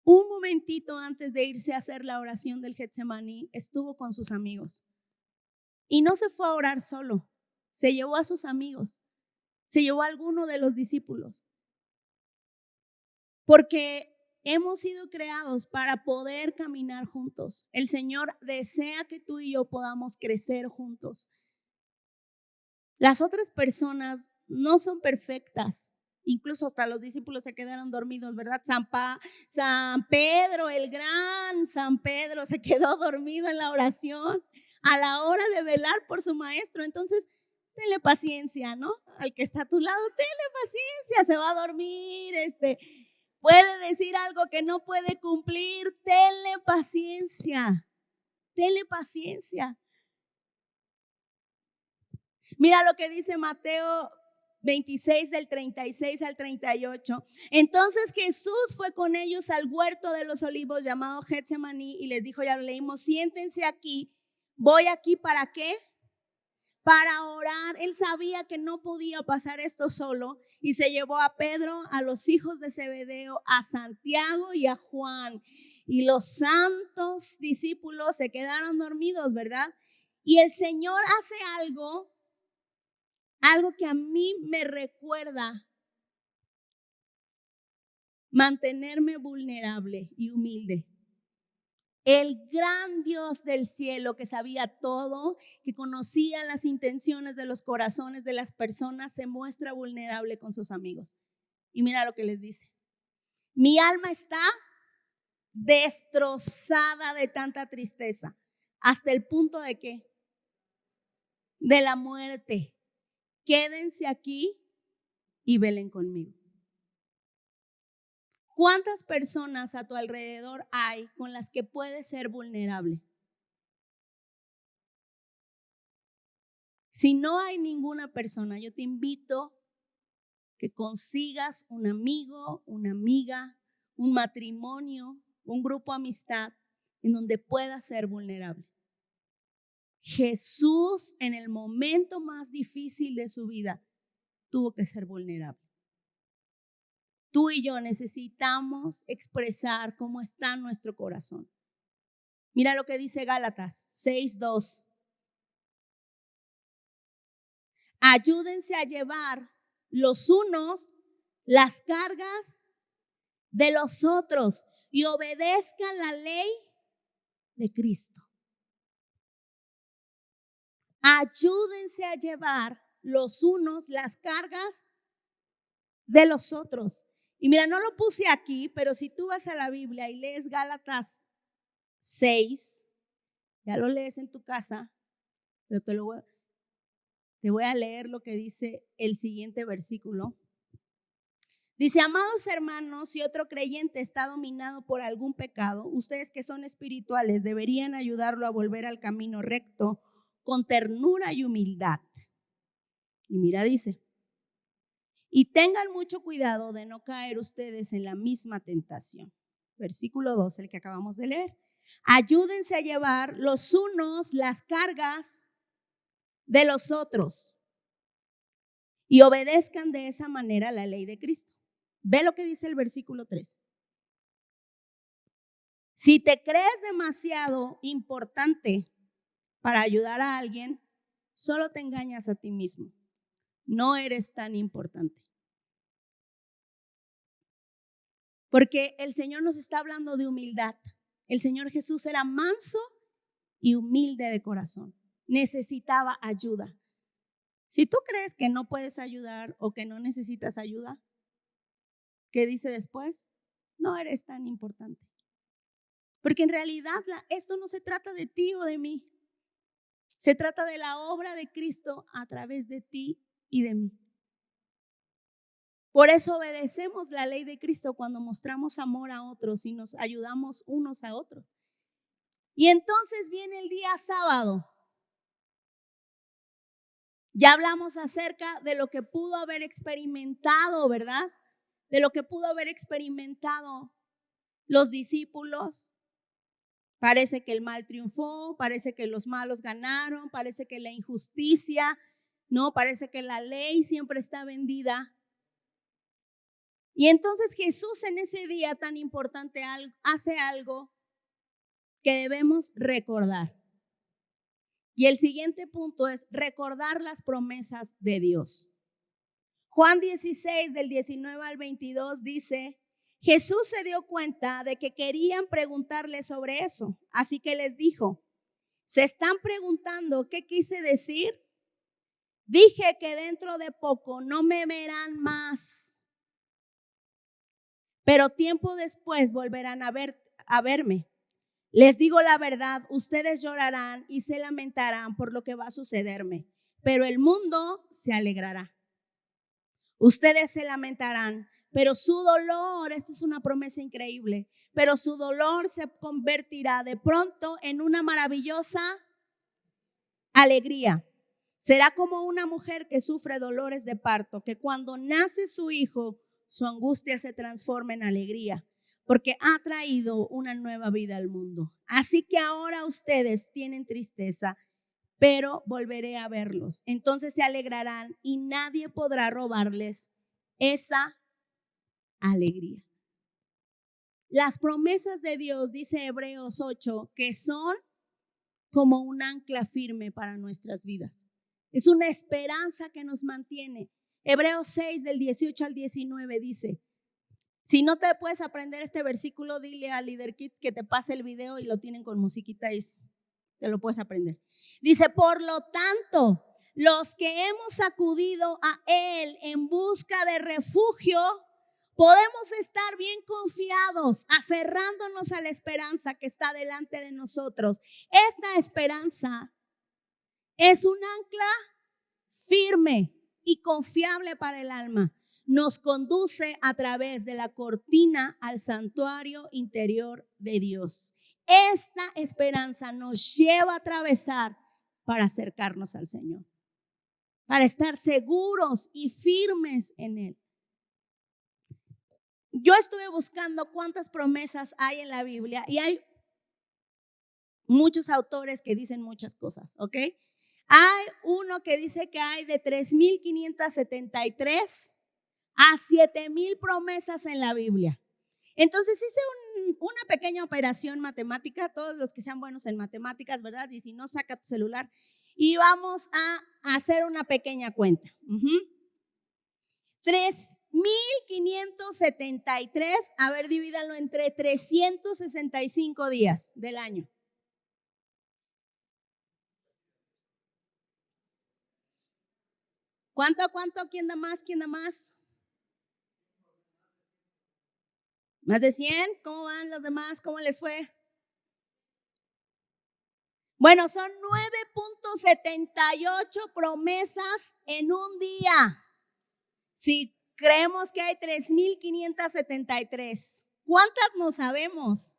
Un momentito antes de irse a hacer la oración del Getsemaní, estuvo con sus amigos. Y no se fue a orar solo. Se llevó a sus amigos. Se llevó a alguno de los discípulos. Porque hemos sido creados para poder caminar juntos. El Señor desea que tú y yo podamos crecer juntos. Las otras personas no son perfectas. Incluso hasta los discípulos se quedaron dormidos, ¿verdad? San Pedro, el gran San Pedro, se quedó dormido en la oración a la hora de velar por su maestro. Entonces, tenle paciencia, ¿no? Al que está a tu lado, tenle paciencia, se va a dormir, puede decir algo que no puede cumplir, tenle paciencia. Mira lo que dice Mateo 26 del 36 al 38. Entonces Jesús fue con ellos al huerto de los olivos llamado Getsemaní y les dijo, ya lo leímos, siéntense aquí. Voy aquí, ¿para qué? Para orar. Él sabía que no podía pasar esto solo y se llevó a Pedro, a los hijos de Zebedeo, a Santiago y a Juan. Y los santos discípulos se quedaron dormidos, ¿verdad? Y el Señor hace algo que a mí me recuerda mantenerme vulnerable y humilde. El gran Dios del cielo que sabía todo, que conocía las intenciones de los corazones de las personas, se muestra vulnerable con sus amigos. Y mira lo que les dice. Mi alma está destrozada de tanta tristeza, hasta el punto de ¿qué? De la muerte. Quédense aquí y velen conmigo. ¿Cuántas personas a tu alrededor hay con las que puedes ser vulnerable? Si no hay ninguna persona, yo te invito que consigas un amigo, una amiga, un matrimonio, un grupo de amistad en donde puedas ser vulnerable. Jesús, en el momento más difícil de su vida, tuvo que ser vulnerable. Tú y yo necesitamos expresar cómo está nuestro corazón. Mira lo que dice Gálatas 6:2. Ayúdense a llevar los unos las cargas de los otros y obedezcan la ley de Cristo. Ayúdense a llevar los unos las cargas de los otros. Y mira, no lo puse aquí, pero si tú vas a la Biblia y lees Gálatas 6, ya lo lees en tu casa, pero te voy a leer lo que dice el siguiente versículo. Dice, amados hermanos, si otro creyente está dominado por algún pecado, ustedes que son espirituales deberían ayudarlo a volver al camino recto con ternura y humildad. Y mira, dice, y tengan mucho cuidado de no caer ustedes en la misma tentación. Versículo 2, el que acabamos de leer. Ayúdense a llevar los unos las cargas de los otros y obedezcan de esa manera la ley de Cristo. Ve lo que dice el versículo 3. Si te crees demasiado importante para ayudar a alguien, solo te engañas a ti mismo. No eres tan importante. Porque el Señor nos está hablando de humildad. El Señor Jesús era manso y humilde de corazón. Necesitaba ayuda. Si tú crees que no puedes ayudar o que no necesitas ayuda, ¿qué dice después? No eres tan importante. Porque en realidad esto no se trata de ti o de mí. Se trata de la obra de Cristo a través de ti y de mí. Por eso obedecemos la ley de Cristo cuando mostramos amor a otros y nos ayudamos unos a otros. Y entonces viene el día sábado. Ya hablamos acerca de lo que pudo haber experimentado, ¿verdad? De lo que pudo haber experimentado los discípulos. Parece que el mal triunfó, parece que los malos ganaron, parece que la injusticia, no, parece que la ley siempre está vendida. Y entonces Jesús en ese día tan importante hace algo que debemos recordar. Y el siguiente punto es recordar las promesas de Dios. Juan 16 del 19 al 22 dice, Jesús se dio cuenta de que querían preguntarle sobre eso, así que les dijo, ¿se están preguntando qué quise decir? Dije que dentro de poco no me verán más, pero tiempo después volverán a verme. Les digo la verdad, ustedes llorarán y se lamentarán por lo que va a sucederme, pero el mundo se alegrará. Ustedes se lamentarán, pero su dolor, esta es una promesa increíble, pero su dolor se convertirá de pronto en una maravillosa alegría. Será como una mujer que sufre dolores de parto, que cuando nace su hijo, su angustia se transforma en alegría, porque ha traído una nueva vida al mundo. Así que ahora ustedes tienen tristeza, pero volveré a verlos. Entonces se alegrarán y nadie podrá robarles esa alegría. Las promesas de Dios, dice Hebreos 8, que son como un ancla firme para nuestras vidas. Es una esperanza que nos mantiene. Hebreos 6 del 18 al 19 dice, si no te puedes aprender este versículo, dile a Leader Kids que te pase el video y lo tienen con musiquita y te lo puedes aprender. Dice, por lo tanto, los que hemos acudido a Él en busca de refugio, podemos estar bien confiados, aferrándonos a la esperanza que está delante de nosotros. Esta esperanza es un ancla firme y confiable para el alma. Nos conduce a través de la cortina al santuario interior de Dios. Esta esperanza nos lleva a atravesar para acercarnos al Señor, para estar seguros y firmes en Él. Yo estuve buscando cuántas promesas hay en la Biblia y hay muchos autores que dicen muchas cosas, ¿ok? Hay uno que dice que hay de 3,573 a 7,000 promesas en la Biblia. Entonces hice una pequeña operación matemática, todos los que sean buenos en matemáticas, ¿verdad? Y si no, saca tu celular y vamos a hacer una pequeña cuenta. 3,573, a ver, divídalo entre 365 días del año. ¿Cuánto? ¿Quién da más? ¿Más de 100? ¿Cómo van los demás? ¿Cómo les fue? Bueno, son 9.78 promesas en un día. Si creemos que hay 3,573, ¿cuántas no sabemos?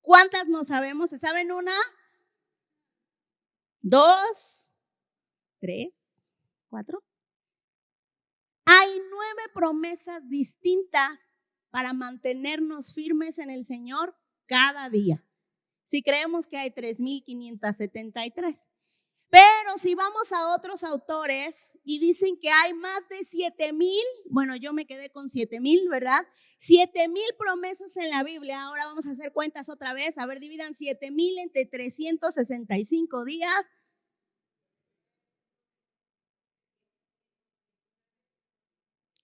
¿Cuántas no sabemos? ¿Se saben una? 2, 3, 4. Hay 9 promesas distintas para mantenernos firmes en el Señor cada día. Si creemos que hay 3,573. Pero si vamos a otros autores y dicen que hay más de 7,000, bueno, yo me quedé con 7,000, ¿verdad? 7,000 promesas en la Biblia. Ahora vamos a hacer cuentas otra vez. A ver, dividan 7,000 entre 365 días.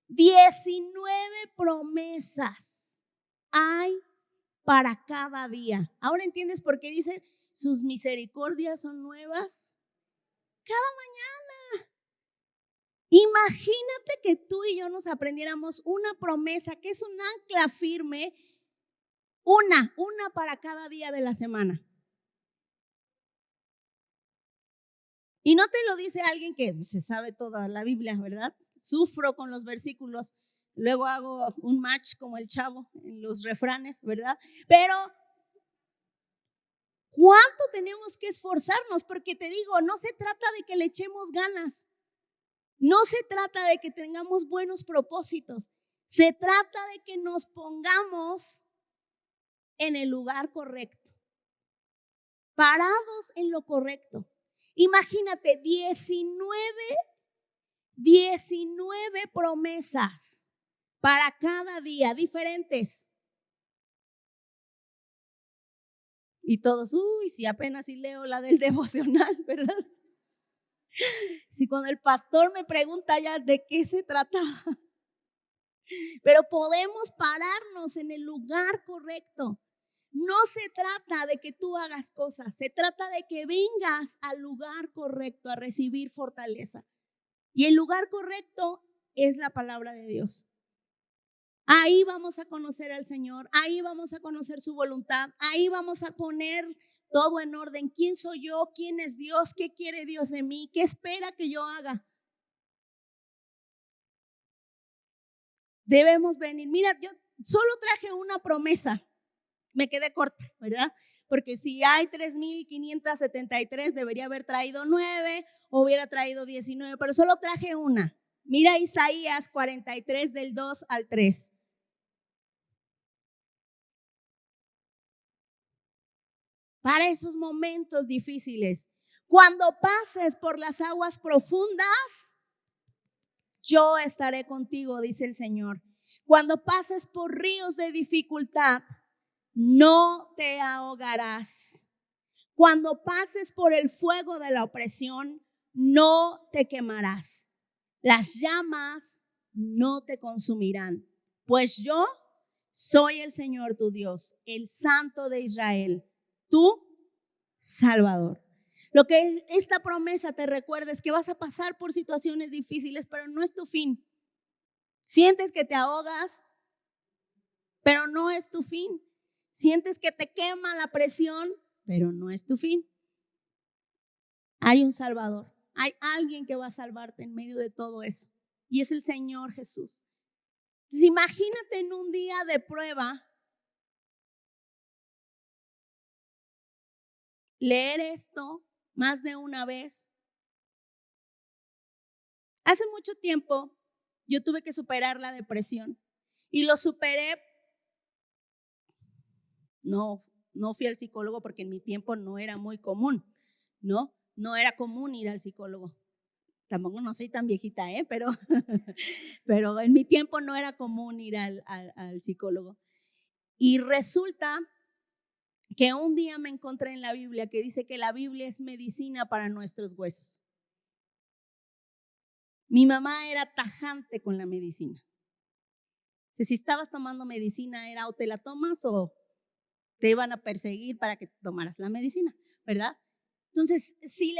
19 promesas hay para cada día. Ahora entiendes por qué dice sus misericordias son nuevas cada mañana. Imagínate que tú y yo nos aprendiéramos una promesa que es un ancla firme, una para cada día de la semana. Y no te lo dice alguien que se sabe toda la Biblia, ¿verdad? Sufro con los versículos, luego hago un match como el chavo en los refranes, ¿verdad? Pero ¿cuánto tenemos que esforzarnos? Porque te digo, no se trata de que le echemos ganas, no se trata de que tengamos buenos propósitos, se trata de que nos pongamos en el lugar correcto, parados en lo correcto. Imagínate 19 promesas para cada día diferentes. Y todos, si apenas si leo la del devocional, ¿verdad? Si cuando el pastor me pregunta ya de qué se trataba. Pero podemos pararnos en el lugar correcto. No se trata de que tú hagas cosas, se trata de que vengas al lugar correcto a recibir fortaleza. Y el lugar correcto es la palabra de Dios. Ahí vamos a conocer al Señor, ahí vamos a conocer su voluntad, ahí vamos a poner todo en orden. ¿Quién soy yo? ¿Quién es Dios? ¿Qué quiere Dios de mí? ¿Qué espera que yo haga? Debemos venir. Mira, yo solo traje una promesa, me quedé corta, ¿verdad? porque si hay 3,573 debería haber traído 9, o hubiera traído 19, pero solo traje una. Mira Isaías 43 del 2 al 3. Para esos momentos difíciles, cuando pases por las aguas profundas, yo estaré contigo, dice el Señor. Cuando pases por ríos de dificultad, no te ahogarás. Cuando pases por el fuego de la opresión, no te quemarás. Las llamas no te consumirán, pues yo soy el Señor tu Dios, el Santo de Israel, tu Salvador. Lo que esta promesa te recuerda es que vas a pasar por situaciones difíciles, pero no es tu fin. Sientes que te ahogas, pero no es tu fin. Sientes que te quema la presión, pero no es tu fin. Hay un Salvador, hay alguien que va a salvarte en medio de todo eso, y es el Señor Jesús. Entonces, imagínate en un día de prueba, leer esto más de una vez. Hace mucho tiempo yo tuve que superar la depresión y lo superé. No fui al psicólogo porque en mi tiempo no era muy común, no era común ir al psicólogo. Tampoco no soy tan viejita, pero, pero en mi tiempo no era común ir al psicólogo. Y resulta que un día me encontré en la Biblia que dice que la Biblia es medicina para nuestros huesos. Mi mamá era tajante con la medicina. Si estabas tomando medicina era o te la tomas o te iban a perseguir para que tomaras la medicina, ¿verdad? Entonces, si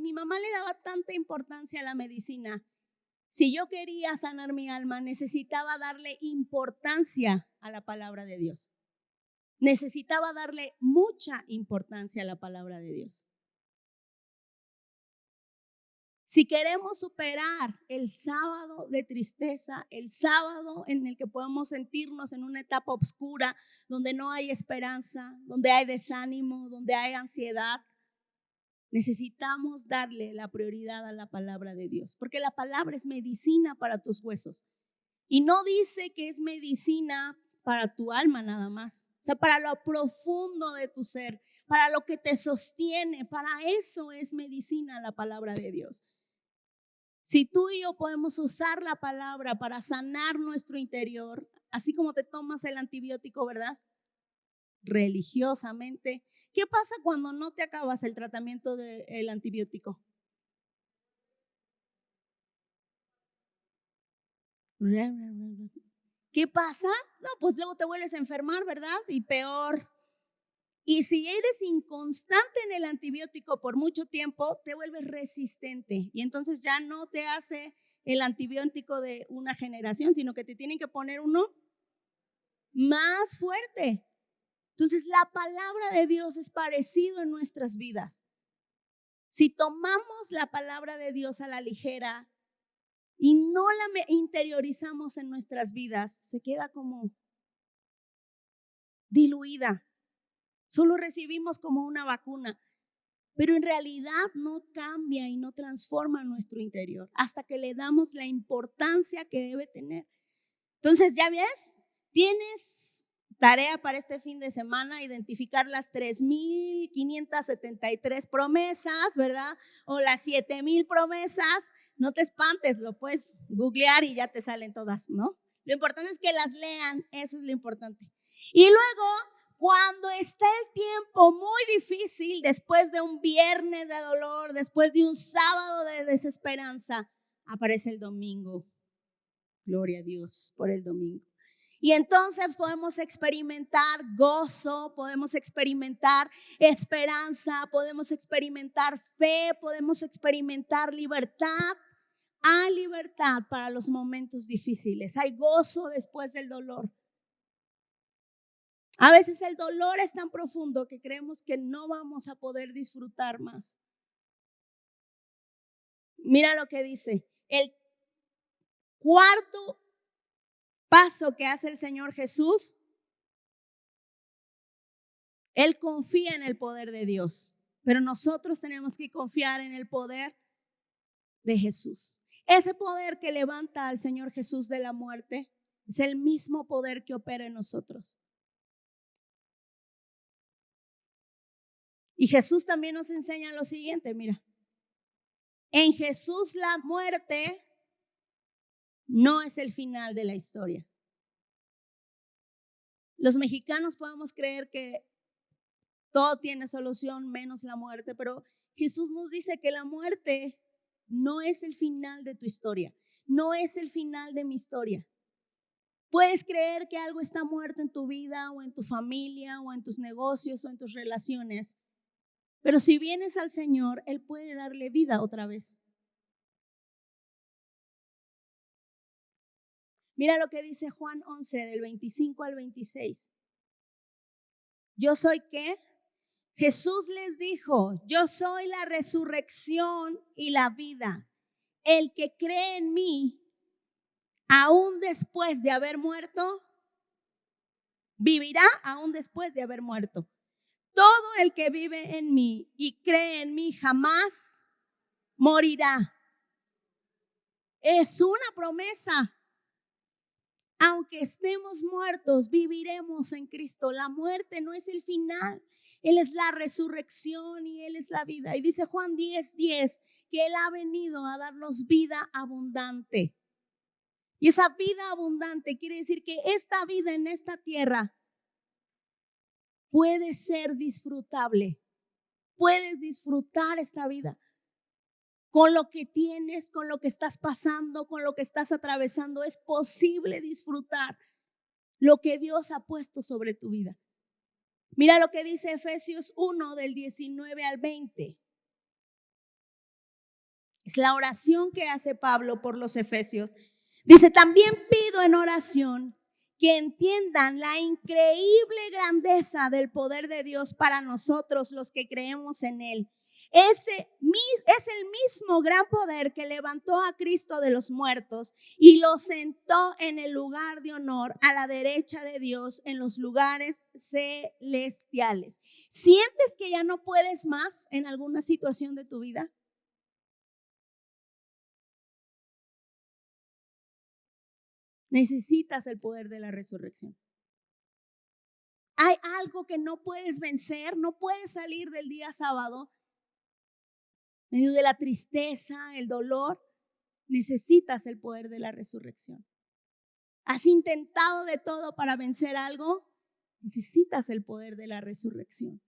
mi mamá le daba tanta importancia a la medicina, si yo quería sanar mi alma, necesitaba darle importancia a la palabra de Dios. Necesitaba darle mucha importancia a la palabra de Dios. Si queremos superar el sábado de tristeza, el sábado en el que podemos sentirnos en una etapa oscura, donde no hay esperanza, donde hay desánimo, donde hay ansiedad, necesitamos darle la prioridad a la palabra de Dios, porque la palabra es medicina para tus huesos. Y no dice que es medicina para tu alma nada más, o sea, para lo profundo de tu ser, para lo que te sostiene, para eso es medicina la palabra de Dios. Si tú y yo podemos usar la palabra para sanar nuestro interior, así como te tomas el antibiótico, ¿verdad? Religiosamente, ¿qué pasa cuando no te acabas el tratamiento del antibiótico? ¿Qué pasa? No, pues luego te vuelves a enfermar, ¿verdad? Y peor. Y si eres inconstante en el antibiótico por mucho tiempo, te vuelves resistente y entonces ya no te hace el antibiótico de una generación, sino que te tienen que poner uno más fuerte. Entonces, la palabra de Dios es parecido en nuestras vidas. Si tomamos la palabra de Dios a la ligera y no la interiorizamos en nuestras vidas, se queda como diluida. Solo recibimos como una vacuna, pero en realidad no cambia y no transforma nuestro interior hasta que le damos la importancia que debe tener. Entonces, ¿ya ves? Tienes tarea para este fin de semana, identificar las 3,573 promesas, ¿verdad? O las 7,000 promesas. No te espantes, lo puedes googlear y ya te salen todas, ¿no? Lo importante es que las lean, eso es lo importante. Y luego, cuando está el tiempo muy difícil, después de un viernes de dolor, después de un sábado de desesperanza, aparece el domingo. Gloria a Dios por el domingo. Y entonces podemos experimentar gozo, podemos experimentar esperanza, podemos experimentar fe, podemos experimentar libertad. Hay libertad para los momentos difíciles, hay gozo después del dolor. A veces el dolor es tan profundo que creemos que no vamos a poder disfrutar más. Mira lo que dice, el cuarto paso que hace el Señor Jesús Él confía en el poder de Dios, pero nosotros tenemos que confiar en el poder de Jesús. Ese poder que levanta al Señor Jesús de la muerte es el mismo poder que opera en nosotros. Y Jesús también nos enseña lo siguiente, mira. En Jesús la muerte no es el final de la historia. Los mexicanos podemos creer que todo tiene solución menos la muerte, pero Jesús nos dice que la muerte no es el final de tu historia, no es el final de mi historia. Puedes creer que algo está muerto en tu vida o en tu familia o en tus negocios o en tus relaciones, pero si vienes al Señor, Él puede darle vida otra vez. Mira lo que dice Juan 11, del 25 al 26. ¿Yo soy qué? Jesús les dijo, yo soy la resurrección y la vida. El que cree en mí, aún después de haber muerto, vivirá aún después de haber muerto. Todo el que vive en mí y cree en mí jamás morirá. Es una promesa. Aunque estemos muertos, viviremos en Cristo. La muerte no es el final. Él es la resurrección y Él es la vida. Y dice Juan 10:10 que Él ha venido a darnos vida abundante. Y esa vida abundante quiere decir que esta vida en esta tierra puede ser disfrutable. Puedes disfrutar esta vida. Con lo que tienes, con lo que estás pasando, con lo que estás atravesando, es posible disfrutar lo que Dios ha puesto sobre tu vida. Mira lo que dice Efesios 1 del 19 al 20. Es la oración que hace Pablo por los efesios. Dice, también pido en oración que entiendan la increíble grandeza del poder de Dios para nosotros los que creemos en Él. Es el mismo gran poder que levantó a Cristo de los muertos y lo sentó en el lugar de honor a la derecha de Dios en los lugares celestiales. ¿Sientes que ya no puedes más en alguna situación de tu vida? Necesitas el poder de la resurrección. Hay algo que no puedes vencer, no puedes salir del día sábado en medio de la tristeza, el dolor. Necesitas el poder de la resurrección. ¿Has intentado de todo para vencer algo? Necesitas el poder de la resurrección.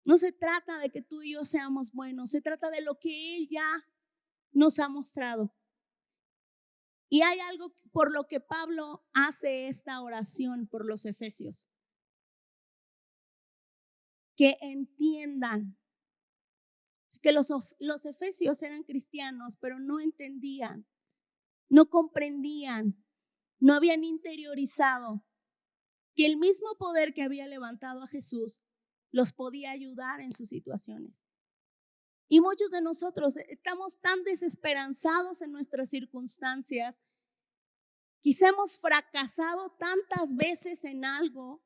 No se trata de que tú y yo seamos buenos, se trata de lo que Él ya nos ha mostrado. Y hay algo por lo que Pablo hace esta oración por los efesios. Que entiendan que los efesios eran cristianos, pero no entendían, no comprendían, no habían interiorizado que el mismo poder que había levantado a Jesús los podía ayudar en sus situaciones. Y muchos de nosotros estamos tan desesperanzados en nuestras circunstancias. Quizá hemos fracasado tantas veces en algo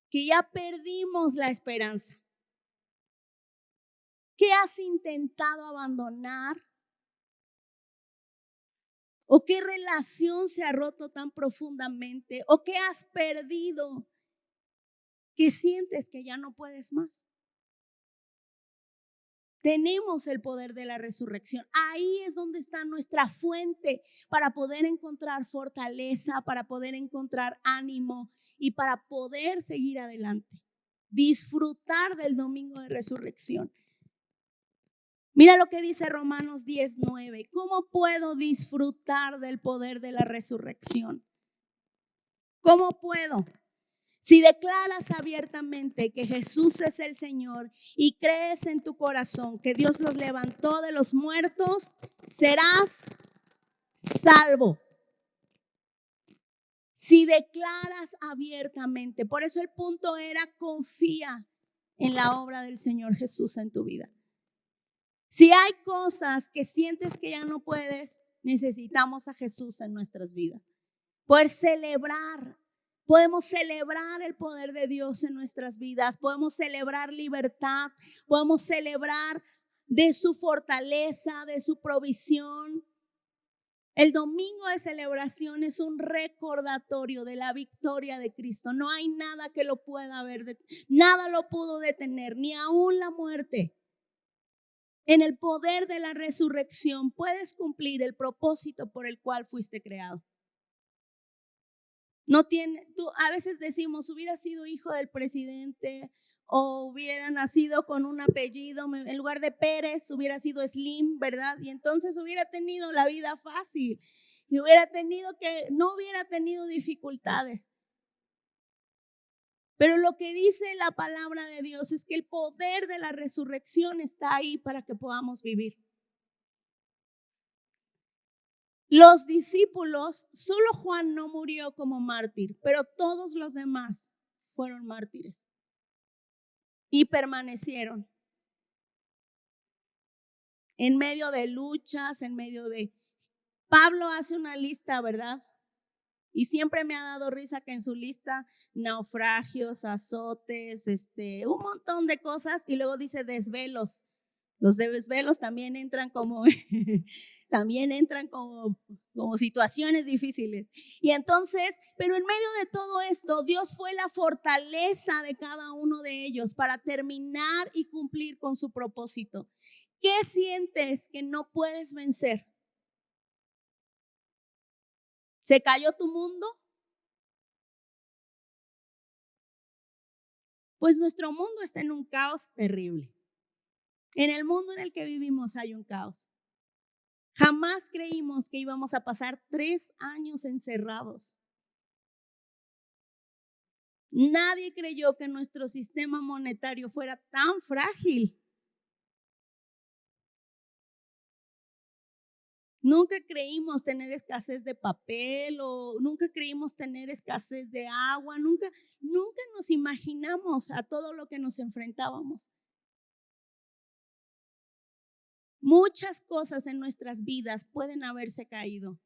que ya perdimos la esperanza. ¿Qué has intentado abandonar? ¿O qué relación se ha roto tan profundamente? ¿O qué has perdido que sientes que ya no puedes más? Tenemos el poder de la resurrección. Ahí es donde está nuestra fuente para poder encontrar fortaleza, para poder encontrar ánimo y para poder seguir adelante. Disfrutar del domingo de resurrección. Mira lo que dice Romanos 10:9. ¿Cómo puedo disfrutar del poder de la resurrección? ¿Cómo puedo? Si declaras abiertamente que Jesús es el Señor y crees en tu corazón que Dios los levantó de los muertos, serás salvo. Si declaras abiertamente, por eso el punto era confía en la obra del Señor Jesús en tu vida. Si hay cosas que sientes que ya no puedes, necesitamos a Jesús en nuestras vidas. Poder celebrar Podemos celebrar el poder de Dios en nuestras vidas, podemos celebrar libertad, podemos celebrar de su fortaleza, de su provisión. El domingo de celebración es un recordatorio de la victoria de Cristo. No hay nada que lo pueda ver, nada lo pudo detener, ni aún la muerte. En el poder de la resurrección puedes cumplir el propósito por el cual fuiste creado. A veces decimos, hubiera sido hijo del presidente o hubiera nacido con un apellido, en lugar de Pérez hubiera sido Slim, ¿verdad? Y entonces hubiera tenido la vida fácil y no hubiera tenido dificultades. Pero lo que dice la palabra de Dios es que el poder de la resurrección está ahí para que podamos vivir. Los discípulos, solo Juan no murió como mártir, pero todos los demás fueron mártires y permanecieron en medio de luchas, Pablo hace una lista, ¿verdad? Y siempre me ha dado risa que en su lista naufragios, azotes, un montón de cosas, y luego dice desvelos. Los desvelos también entran como situaciones difíciles. Y entonces, pero en medio de todo esto, Dios fue la fortaleza de cada uno de ellos para terminar y cumplir con su propósito. ¿Qué sientes que no puedes vencer? ¿Se cayó tu mundo? Pues nuestro mundo está en un caos terrible. En el mundo en el que vivimos hay un caos. Jamás creímos que íbamos a pasar 3 años encerrados. Nadie creyó que nuestro sistema monetario fuera tan frágil. Nunca creímos tener escasez de papel o nunca creímos tener escasez de agua. Nunca nos imaginamos a todo lo que nos enfrentábamos. Muchas cosas en nuestras vidas pueden haberse caído,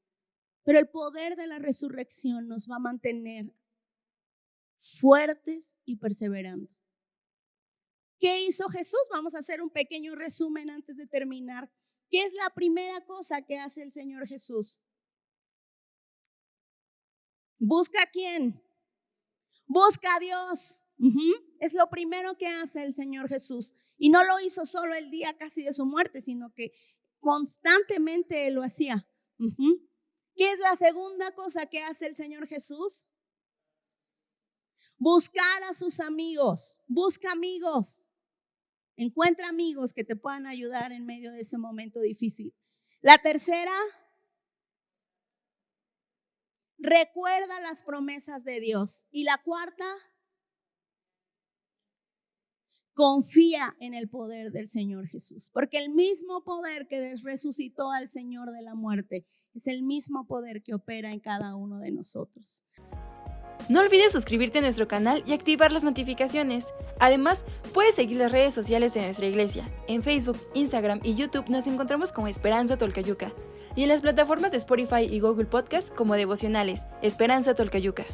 pero el poder de la resurrección nos va a mantener fuertes y perseverando. ¿Qué hizo Jesús? Vamos a hacer un pequeño resumen antes de terminar. ¿Qué es la primera cosa que hace el Señor Jesús? ¿Busca a quién? Busca a Dios. Es lo primero que hace el Señor Jesús. Y no lo hizo solo el día casi de su muerte, sino que constantemente lo hacía. ¿Qué es la segunda cosa que hace el Señor Jesús? Buscar a sus amigos. Busca amigos. Encuentra amigos que te puedan ayudar en medio de ese momento difícil. La tercera, recuerda las promesas de Dios. Y la cuarta, confía en el poder del Señor Jesús, porque el mismo poder que resucitó al Señor de la muerte es el mismo poder que opera en cada uno de nosotros. No olvides suscribirte a nuestro canal y activar las notificaciones. Además, puedes seguir las redes sociales de nuestra iglesia. En Facebook, Instagram y YouTube nos encontramos como Esperanza Tolcayuca y en las plataformas de Spotify y Google Podcast como Devocionales, Esperanza Tolcayuca.